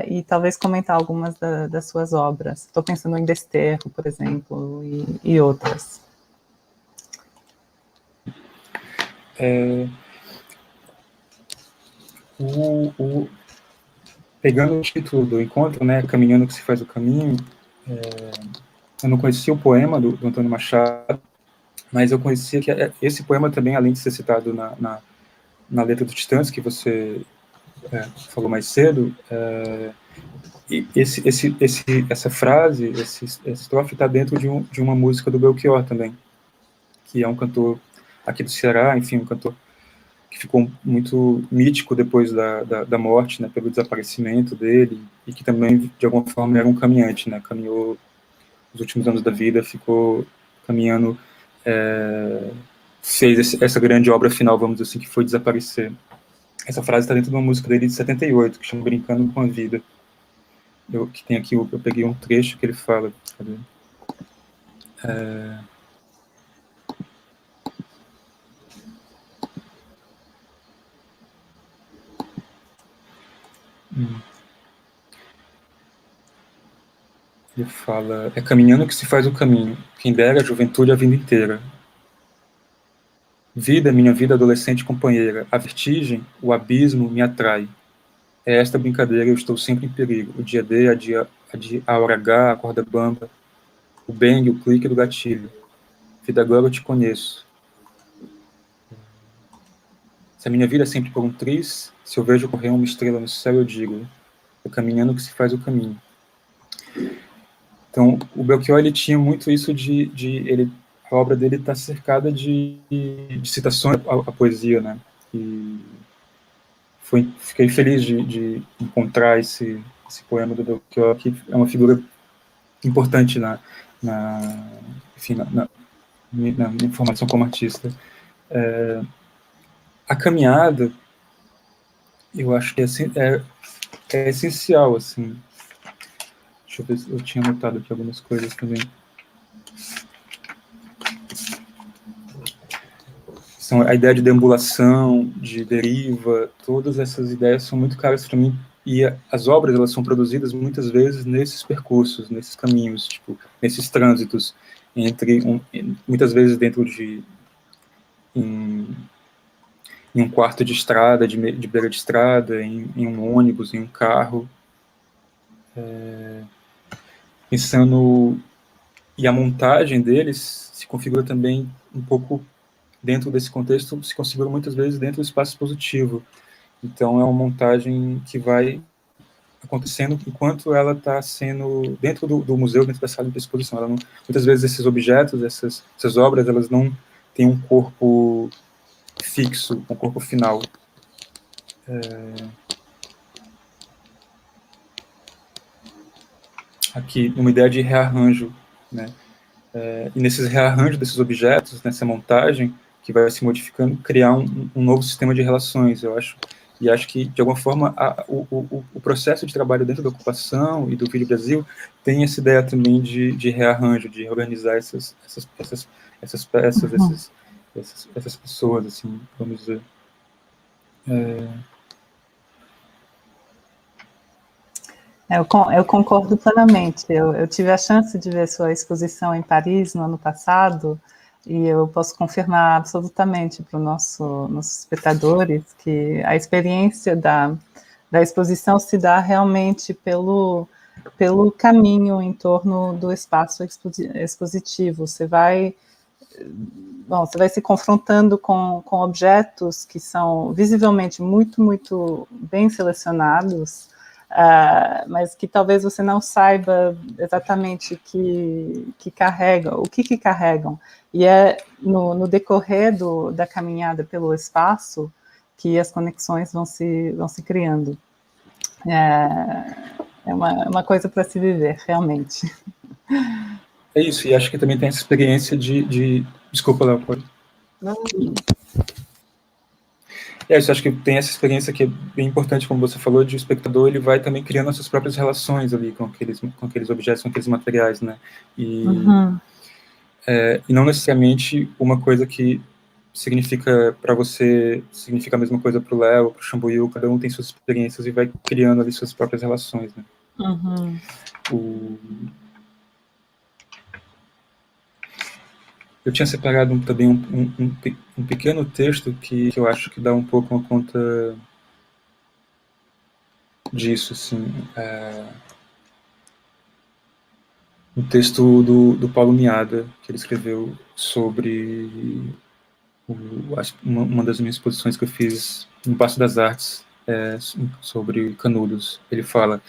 e talvez comentar algumas das suas obras. Estou pensando em Desterro, por exemplo, e outras. Pegando o título do encontro, né, Caminhando que se faz o caminho, eu não conhecia o poema do Antônio Machado, mas eu conhecia que esse poema também, além de ser citado na letra do Titãs, que você falou mais cedo, essa frase, essa estrofe está dentro de uma música do Belchior também, que é um cantor aqui do Ceará, enfim, um cantor que ficou muito mítico depois da morte, né, pelo desaparecimento dele, e que também, de alguma forma, era um caminhante, né, caminhou os últimos anos da vida, ficou caminhando, fez essa grande obra final, vamos dizer assim, que foi desaparecer. Essa frase está dentro de uma música dele de 78, que chama Brincando com a Vida. Que tem aqui, eu peguei um trecho que ele fala. Cadê? Ele fala: é caminhando que se faz o caminho, quem dera a juventude a vida inteira. Vida, minha vida adolescente companheira, a vertigem, o abismo me atrai. É esta brincadeira, eu estou sempre em perigo. O dia D, a hora H, a corda bamba, o bang, o clique do gatilho. Vida, agora eu te conheço. Se a minha vida é sempre por um triz, se eu vejo correr uma estrela no céu, eu digo: é caminhando que se faz o caminho. Então, o Belchior, ele tinha muito isso a obra dele está cercada de citações à poesia, né? E fiquei feliz de encontrar esse poema do Belchior, que é uma figura importante enfim, na minha formação como artista. A caminhada, eu acho que é essencial, assim. Deixa eu ver se eu tinha anotado aqui algumas coisas também. São a ideia de deambulação, de deriva, todas essas ideias são muito caras para mim, e as obras, elas são produzidas muitas vezes nesses percursos, nesses caminhos, tipo, nesses trânsitos, muitas vezes dentro em um quarto de estrada, de beira de estrada, em um ônibus, em um carro, pensando, e a montagem deles se configura também um pouco dentro desse contexto, se configura muitas vezes dentro do espaço expositivo. Então, é uma montagem que vai acontecendo enquanto ela está sendo dentro do museu, dentro da sala de exposição. Muitas vezes esses objetos, essas obras, elas não têm um corpo fixo, um corpo final. Aqui, uma ideia de rearranjo, né? E nesses rearranjos desses objetos, nessa montagem, que vai se modificando, criar um novo sistema de relações, eu acho. E acho que, de alguma forma, o processo de trabalho dentro da ocupação e do Vídeo Brasil tem essa ideia também de rearranjo, de reorganizar essas peças, essas pessoas, assim, vamos dizer. Eu concordo plenamente. Eu tive a chance de ver sua exposição em Paris no ano passado, e eu posso confirmar absolutamente para os nossos espectadores que a experiência da exposição se dá realmente pelo caminho em torno do espaço expositivo. Você vai se confrontando com objetos que são visivelmente muito, muito bem selecionados, mas que talvez você não saiba exatamente o que carregam. E é no decorrer da caminhada pelo espaço que as conexões vão se criando. É uma coisa para se viver, realmente. É isso, e acho que também tem essa experiência Desculpa, Léo, pode. Não. Isso, acho que tem essa experiência que é bem importante, como você falou, de o espectador, ele vai também criando as suas próprias relações ali com aqueles objetos, com aqueles materiais, né? E não necessariamente uma coisa que significa para você, significa a mesma coisa para o Léo, para o Xambuiu, cada um tem suas experiências e vai criando ali suas próprias relações, né? Eu tinha separado também um pequeno texto que eu acho que dá um pouco uma conta disso, assim. Um texto do Paulo Miada, que ele escreveu sobre uma das minhas exposições que eu fiz no Paço das Artes sobre Canudos. Ele fala: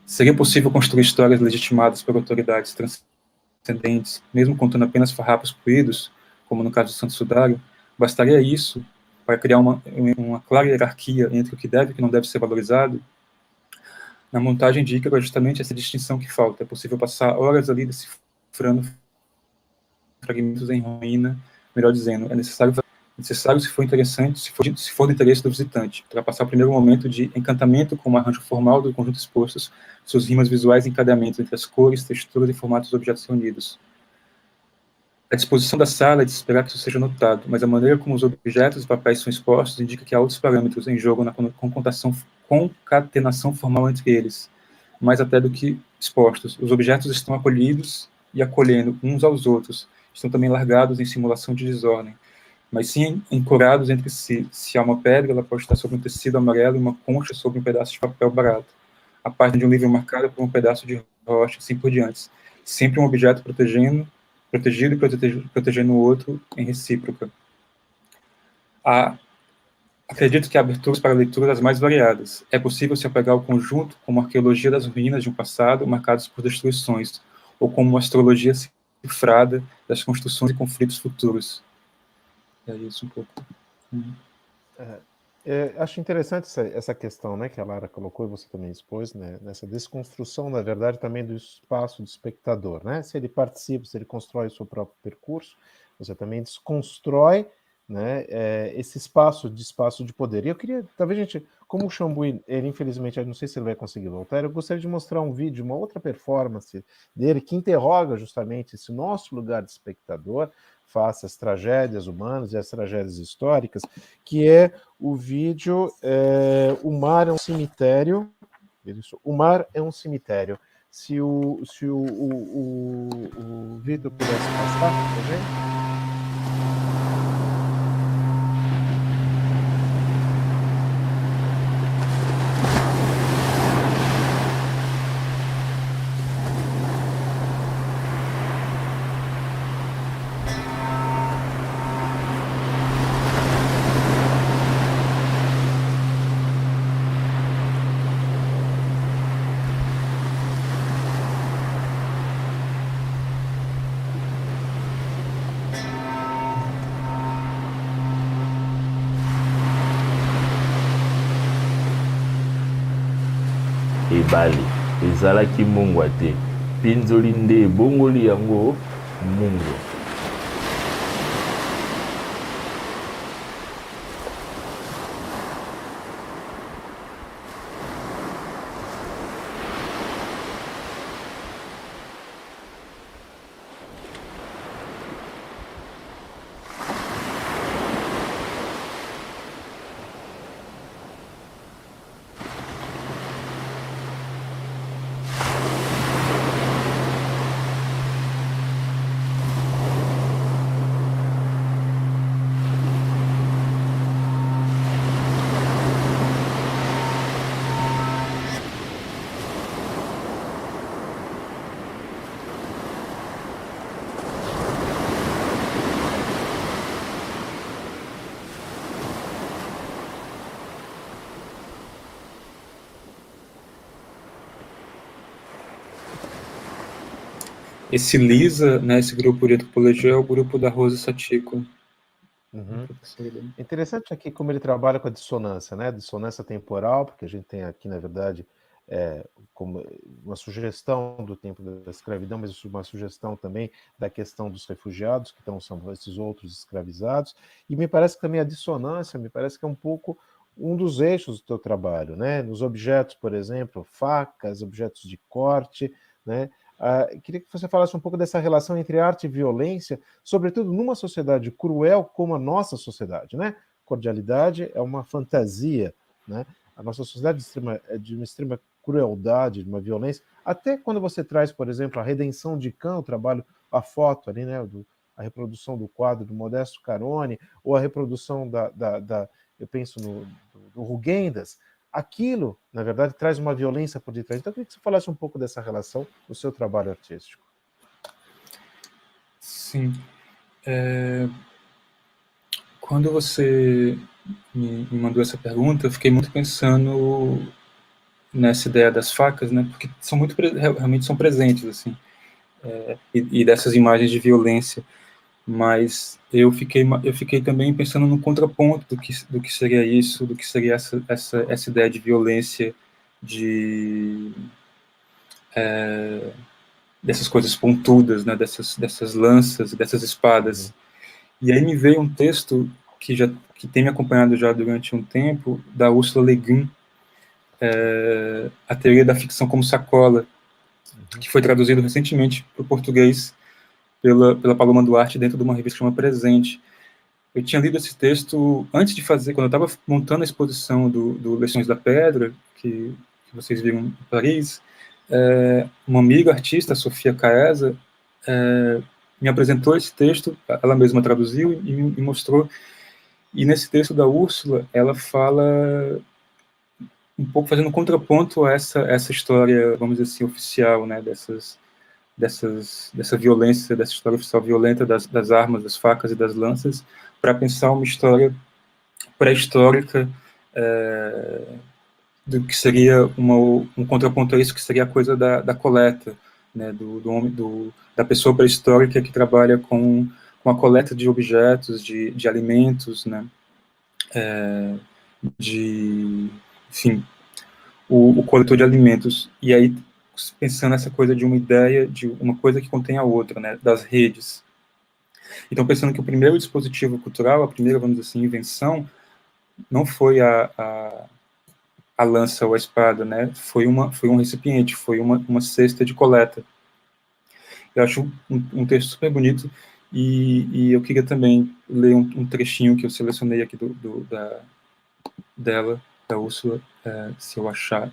seria possível construir histórias legitimadas por autoridades transcendentes, mesmo contando apenas farrapos puídos, como no caso do Santo Sudário? Bastaria isso para criar uma clara hierarquia entre o que deve e o que não deve ser valorizado? Na montagem de Ícaro é justamente essa distinção que falta. É possível passar horas ali decifrando fragmentos em ruína, melhor dizendo, é necessário, se for interessante, se for do interesse do visitante, para passar o primeiro momento de encantamento com o arranjo formal do conjunto expostos, suas rimas visuais e encadeamentos entre as cores, texturas e formatos dos objetos reunidos. A disposição da sala é de esperar que isso seja notado, mas a maneira como os objetos e papéis são expostos indica que há outros parâmetros em jogo na concatenação formal entre eles, mais até do que expostos. Os objetos estão acolhidos e acolhendo uns aos outros, estão também largados em simulação de desordem, mas sim ancorados entre si. Se há uma pedra, ela pode estar sobre um tecido amarelo e uma concha sobre um pedaço de papel barato. A página de um livro marcada por um pedaço de rocha, assim por diante. Sempre um objeto protegido e protegendo o outro em recíproca. Acredito que há aberturas para leituras mais variadas. É possível se apegar ao conjunto como a arqueologia das ruínas de um passado marcados por destruições, ou como uma astrologia cifrada das construções e conflitos futuros. É isso um pouco. Acho interessante essa questão, né, que a Lara colocou e você também expôs, né, nessa desconstrução, na verdade, também do espaço do espectador, né? Se ele participa, se ele constrói o seu próprio percurso, você também desconstrói, né, esse espaço de poder. E eu queria, talvez a gente, como o Xambuí, ele infelizmente, eu não sei se ele vai conseguir voltar, eu gostaria de mostrar um vídeo, uma outra performance dele que interroga justamente esse nosso lugar de espectador face às tragédias humanas e às tragédias históricas, que é o vídeo O Mar é um Cemitério. O Mar é um Cemitério. Se o Vitor pudesse passar, por exemplo. ebale ezalaki mongwa te, mpinzoli nde ebongoli yango mongwa. Esse LISA, né, esse grupo de antropologia, é o grupo da Rosa Satico. Interessante aqui como ele trabalha com a dissonância, né? Dissonância temporal, porque a gente tem aqui, na verdade, como uma sugestão do tempo da escravidão, mas uma sugestão também da questão dos refugiados, que são esses outros escravizados, e me parece que também a dissonância, me parece que é um pouco um dos eixos do teu trabalho, né? Nos objetos, por exemplo, facas, objetos de corte, né? Queria que você falasse um pouco dessa relação entre arte e violência, sobretudo numa sociedade cruel como a nossa sociedade, né? Cordialidade é uma fantasia, né? A nossa sociedade é de uma extrema crueldade, de uma violência, até quando você traz, por exemplo, a Redenção de Cã, o trabalho, a foto ali, né? A reprodução do quadro do Modesto Carone, ou a reprodução eu penso do Rugendas. Aquilo, na verdade, traz uma violência por detrás. Então, eu queria que você falasse um pouco dessa relação no seu trabalho artístico. Sim. quando você me mandou essa pergunta, eu fiquei muito pensando nessa ideia das facas, né? Porque são realmente são presentes, assim, e dessas imagens de violência. Mas eu fiquei também pensando no contraponto do que seria isso, do que seria essa ideia de violência, dessas coisas pontudas, né? Dessas lanças, dessas espadas. E aí me veio um texto que tem me acompanhado já durante um tempo, da Ursula Le Guin, A Teoria da Ficção como Sacola, que foi traduzido recentemente para o português pela Paloma Duarte dentro de uma revista que chama Presente. Eu tinha lido esse texto antes de fazer, quando eu estava montando a exposição do Leções da Pedra, que vocês viram em Paris. Uma amiga artista, Sofia Caesa, me apresentou esse texto, ela mesma traduziu e me mostrou. E nesse texto da Úrsula, ela fala um pouco fazendo um contraponto a essa história, vamos dizer assim, oficial, né, dessa violência, dessa história oficial violenta das armas, das facas e das lanças, para pensar uma história pré-histórica do que seria um contraponto a isso, que seria a coisa da coleta, né, da pessoa pré-histórica que trabalha com a coleta de objetos, de alimentos, né, enfim, o coletor de alimentos. E aí, pensando nessa coisa de uma ideia, de uma coisa que contém a outra, né, das redes. Então, pensando que o primeiro dispositivo cultural, a primeira, vamos dizer assim, invenção, não foi a lança ou a espada, né, foi um recipiente, foi uma cesta de coleta. Eu acho um texto super bonito, e eu queria também ler um trechinho que eu selecionei aqui dela, da Úrsula, se eu achar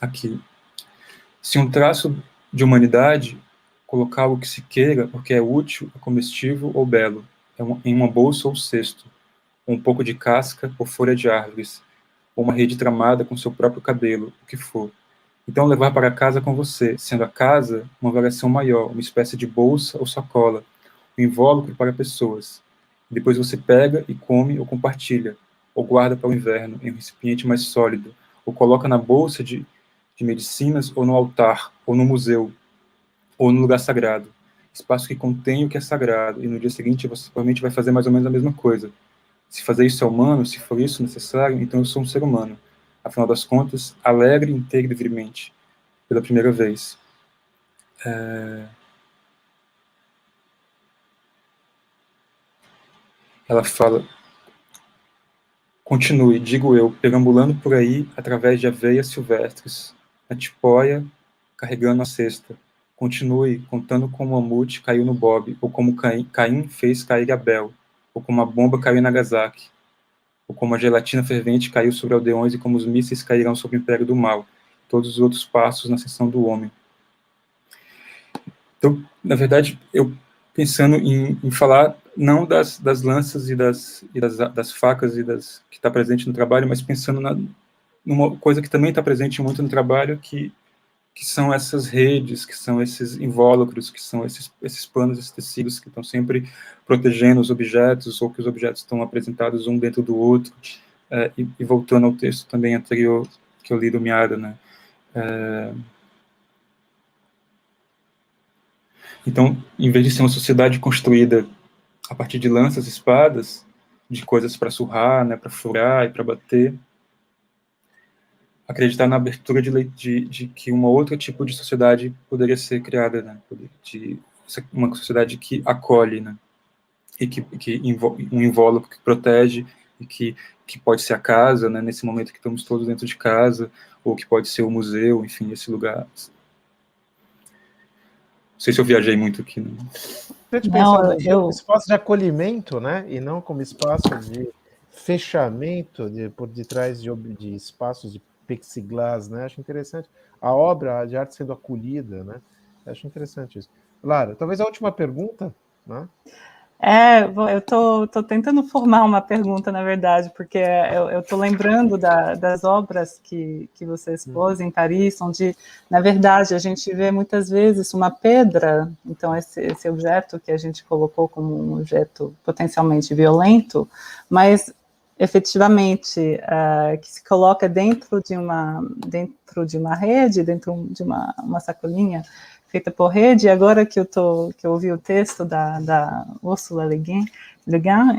aqui. Se um traço de humanidade, colocar o que se queira, porque é útil, é comestível ou belo, em uma bolsa ou cesto, um pouco de casca ou folha de árvores, ou uma rede tramada com seu próprio cabelo, o que for. Então levar para casa com você, sendo a casa uma variação maior, uma espécie de bolsa ou sacola, um invólucro para pessoas. Depois você pega e come ou compartilha, ou guarda para o inverno em um recipiente mais sólido, ou coloca na bolsa de medicinas, ou no altar, ou no museu, ou no lugar sagrado. Espaço que contém o que é sagrado, e no dia seguinte você provavelmente vai fazer mais ou menos a mesma coisa. Se fazer isso é humano, se for isso necessário, então eu sou um ser humano. Afinal das contas, alegre, inteiro e livremente, pela primeira vez. Ela fala: continue, digo eu, perambulando por aí através de aveias silvestres, na tipóia, carregando a cesta. Continue, contando como o mamute caiu no Bob, ou como Caim fez cair Abel, ou como a bomba caiu em Nagasaki, ou como a gelatina fervente caiu sobre aldeões e como os mísseis cairão sobre o império do mal, todos os outros passos na ascensão do homem. Então, na verdade, eu pensando em falar não das lanças e das facas que está presente no trabalho, mas pensando numa coisa que também está presente muito no trabalho, que são essas redes, que são esses invólucros, que são esses panos, esses tecidos que estão sempre protegendo os objetos, ou que os objetos estão apresentados um dentro do outro. E voltando ao texto também anterior que eu li do Miada, né? Então, em vez de ser uma sociedade construída a partir de lanças, espadas, de coisas para surrar, né, para furar e para bater, acreditar na abertura de que uma outra tipo de sociedade poderia ser criada, né, uma sociedade que acolhe, né, e um invólucro que protege, e que pode ser a casa, né, nesse momento que estamos todos dentro de casa, ou que pode ser o museu, enfim, esse lugar. Não sei se eu viajei muito aqui. Né? Como espaço de acolhimento, né? E não como espaço de fechamento por detrás de espaços de plexiglass, né? Acho interessante. A obra de arte sendo acolhida, né? Acho interessante isso. Lara, talvez a última pergunta, né? Eu tô tentando formar uma pergunta, na verdade, porque eu tô lembrando das obras que você expôs em Paris, onde, na verdade, a gente vê muitas vezes uma pedra, então esse objeto que a gente colocou como um objeto potencialmente violento, mas efetivamente que se coloca dentro de uma rede, dentro de uma sacolinha feita por rede. E agora que eu ouvi o texto da Ursula Le Guin,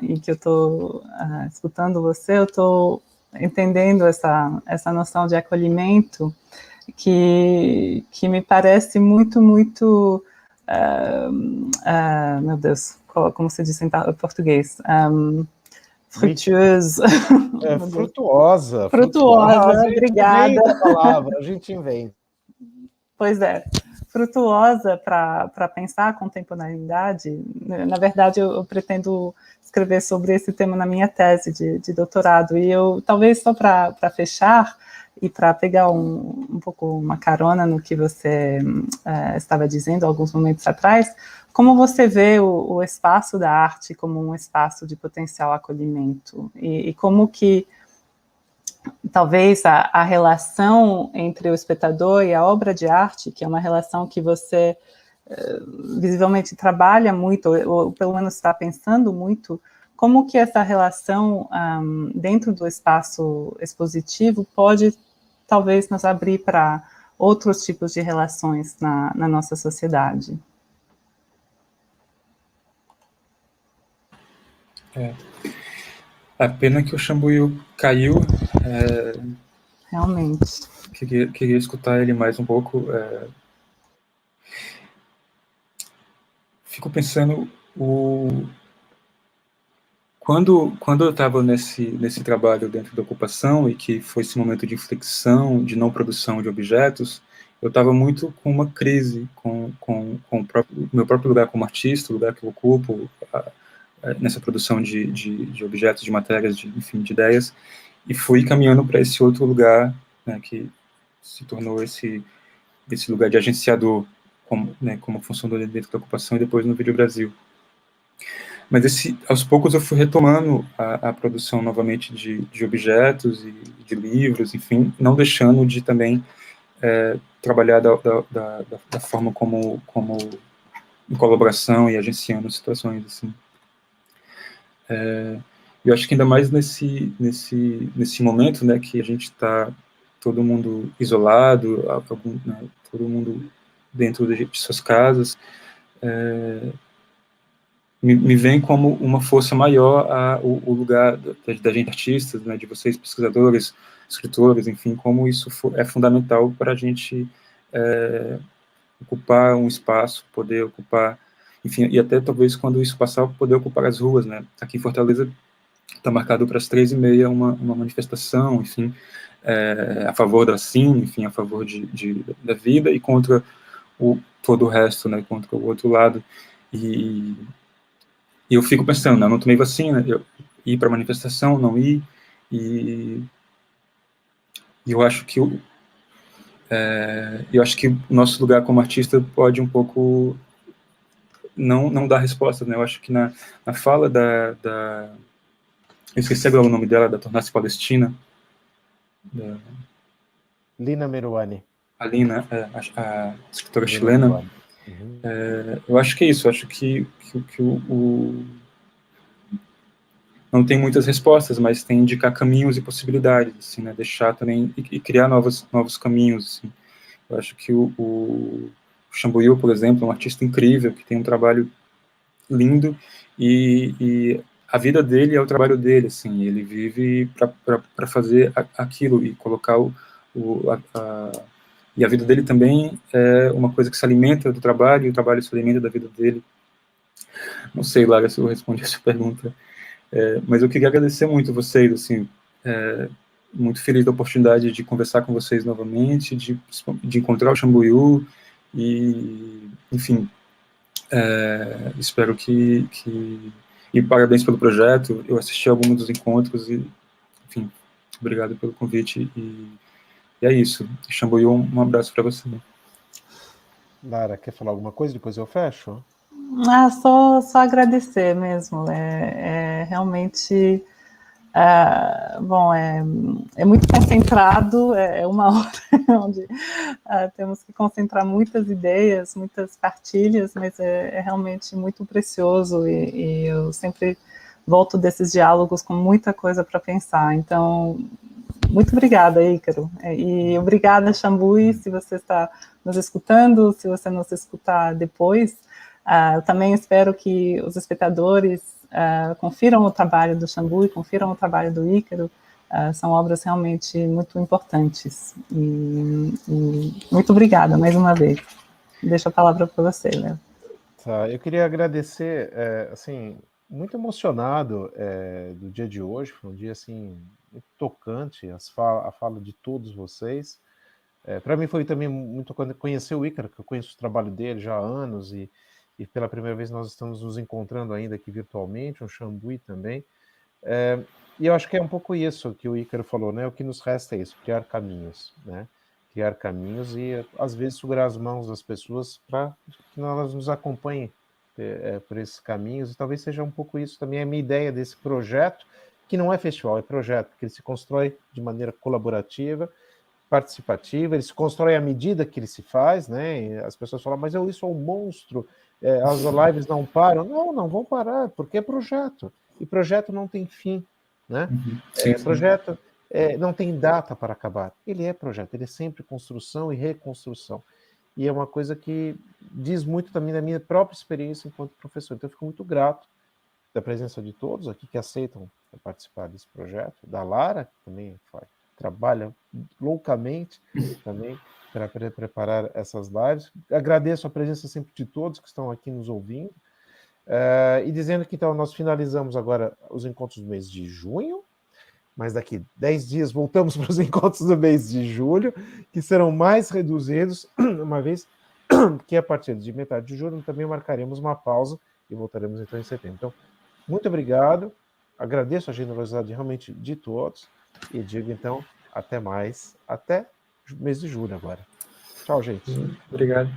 e que eu estou escutando você, eu estou entendendo essa noção de acolhimento que me parece muito, muito, meu Deus, como se diz em português? Frutuoso. Frutuosa. Frutuosa, obrigada. A palavra, a gente inventa. Pois é, frutuosa para pensar a contemporaneidade. Na verdade, eu pretendo escrever sobre esse tema na minha tese de doutorado, e eu, talvez só para fechar, e para pegar um pouco uma carona no que você estava dizendo alguns momentos atrás, como você vê o espaço da arte como um espaço de potencial acolhimento, e como que talvez a relação entre o espectador e a obra de arte, que é uma relação que você visivelmente trabalha muito, ou pelo menos está pensando muito, como que essa relação dentro do espaço expositivo pode talvez nos abrir para outros tipos de relações na nossa sociedade. A pena que o Xambuiu caiu. Realmente. Queria escutar ele mais um pouco. Fico pensando, quando eu estava nesse trabalho dentro da ocupação, e que foi esse momento de inflexão, de não produção de objetos, eu estava muito com uma crise com o meu próprio lugar como artista, o lugar que eu ocupo, nessa produção de objetos, de matérias, enfim, de ideias, e fui caminhando para esse outro lugar, né, que se tornou esse lugar de agenciador, como funcionou dentro da ocupação e depois no Vídeo Brasil. Mas aos poucos eu fui retomando a produção novamente de objetos e de livros, enfim, não deixando de também trabalhar da forma como em colaboração e agenciando situações assim. Eu acho que ainda mais nesse momento, né, que a gente está todo mundo isolado, né, todo mundo dentro de suas casas, me vem como uma força maior o lugar da gente artistas, né, de vocês pesquisadores, escritores, enfim, como isso é fundamental para a gente ocupar um espaço, poder ocupar, enfim, e até talvez quando isso passar, poder ocupar as ruas, né. Aqui em Fortaleza está marcado para as 3h30 uma manifestação, enfim, a favor da vacina, enfim, a favor da vida e contra todo o resto, né, contra o outro lado. E eu fico pensando, né, eu não tomei vacina, eu ir para a manifestação, não ir, e eu acho que o nosso lugar como artista pode um pouco não dar resposta, né. Eu acho que na fala eu esqueci agora o nome dela, da Tornar-se Palestina, Lina Meruane. A Lina, a escritora chilena. Eu acho que é isso, eu acho que não tem muitas respostas, mas tem indicar caminhos e possibilidades, assim, né, deixar também, e criar novos caminhos, assim. Eu acho que o Xambuiu, por exemplo, é um artista incrível, que tem um trabalho lindo, e a vida dele é o trabalho dele, assim, ele vive para fazer aquilo, e colocar e a vida dele também é uma coisa que se alimenta do trabalho, e o trabalho se alimenta da vida dele. Não sei, Lara, se eu respondi essa pergunta, mas eu queria agradecer muito vocês, assim, muito feliz da oportunidade de conversar com vocês novamente, de encontrar o Xambuiu, e, enfim, espero que... E parabéns pelo projeto, eu assisti a alguns dos encontros, e, enfim, obrigado pelo convite, e é isso. Xambuiu, um abraço para você. Lara, quer falar alguma coisa? Depois eu fecho? Só agradecer mesmo. Realmente, bom, é muito concentrado, é uma hora onde temos que concentrar muitas ideias, muitas partilhas, mas é realmente muito precioso e eu sempre volto desses diálogos com muita coisa para pensar. Então, muito obrigada, Ícaro. E obrigada, Xambui, se você está nos escutando, se você nos escutar depois. Eu também espero que os espectadores confiram o trabalho do Xambui, confiram o trabalho do Ícaro. São obras realmente muito importantes. E muito obrigada, mais uma vez. Deixo a palavra para você, Léo. Tá, eu queria agradecer, assim, muito emocionado do dia de hoje, foi um dia, assim, muito tocante, a fala de todos vocês. Para mim foi também muito quando conhecer o Ícaro, que eu conheço o trabalho dele já há anos, e pela primeira vez nós estamos nos encontrando ainda aqui virtualmente, o Xambui também. E eu acho que é um pouco isso que o Ícaro falou, né? O que nos resta é isso, criar caminhos, né? Criar caminhos e, às vezes, segurar as mãos das pessoas para que elas nos acompanhem por esses caminhos. E talvez seja um pouco isso também a minha ideia desse projeto, que não é festival, é projeto, que ele se constrói de maneira colaborativa, participativa, ele se constrói à medida que ele se faz, né? E as pessoas falam, mas eu sou um monstro, as lives não param. Não vão parar, porque é projeto. E projeto não tem fim, né? Sim, projeto não tem data para acabar. Ele é projeto, ele é sempre construção e reconstrução. E é uma coisa que diz muito também da minha própria experiência enquanto professor. Então, eu fico muito grato da presença de todos aqui que aceitam participar desse projeto, da Lara, que também trabalha loucamente também para preparar essas lives. Agradeço a presença sempre de todos que estão aqui nos ouvindo. E dizendo que então nós finalizamos agora os encontros do mês de junho, mas daqui 10 dias voltamos para os encontros do mês de julho, que serão mais reduzidos, uma vez que a partir de metade de julho também marcaremos uma pausa e voltaremos então em setembro. Então, muito obrigado, agradeço a generosidade realmente de todos e digo então, até mais, até o mês de julho agora. Tchau, gente. Obrigado.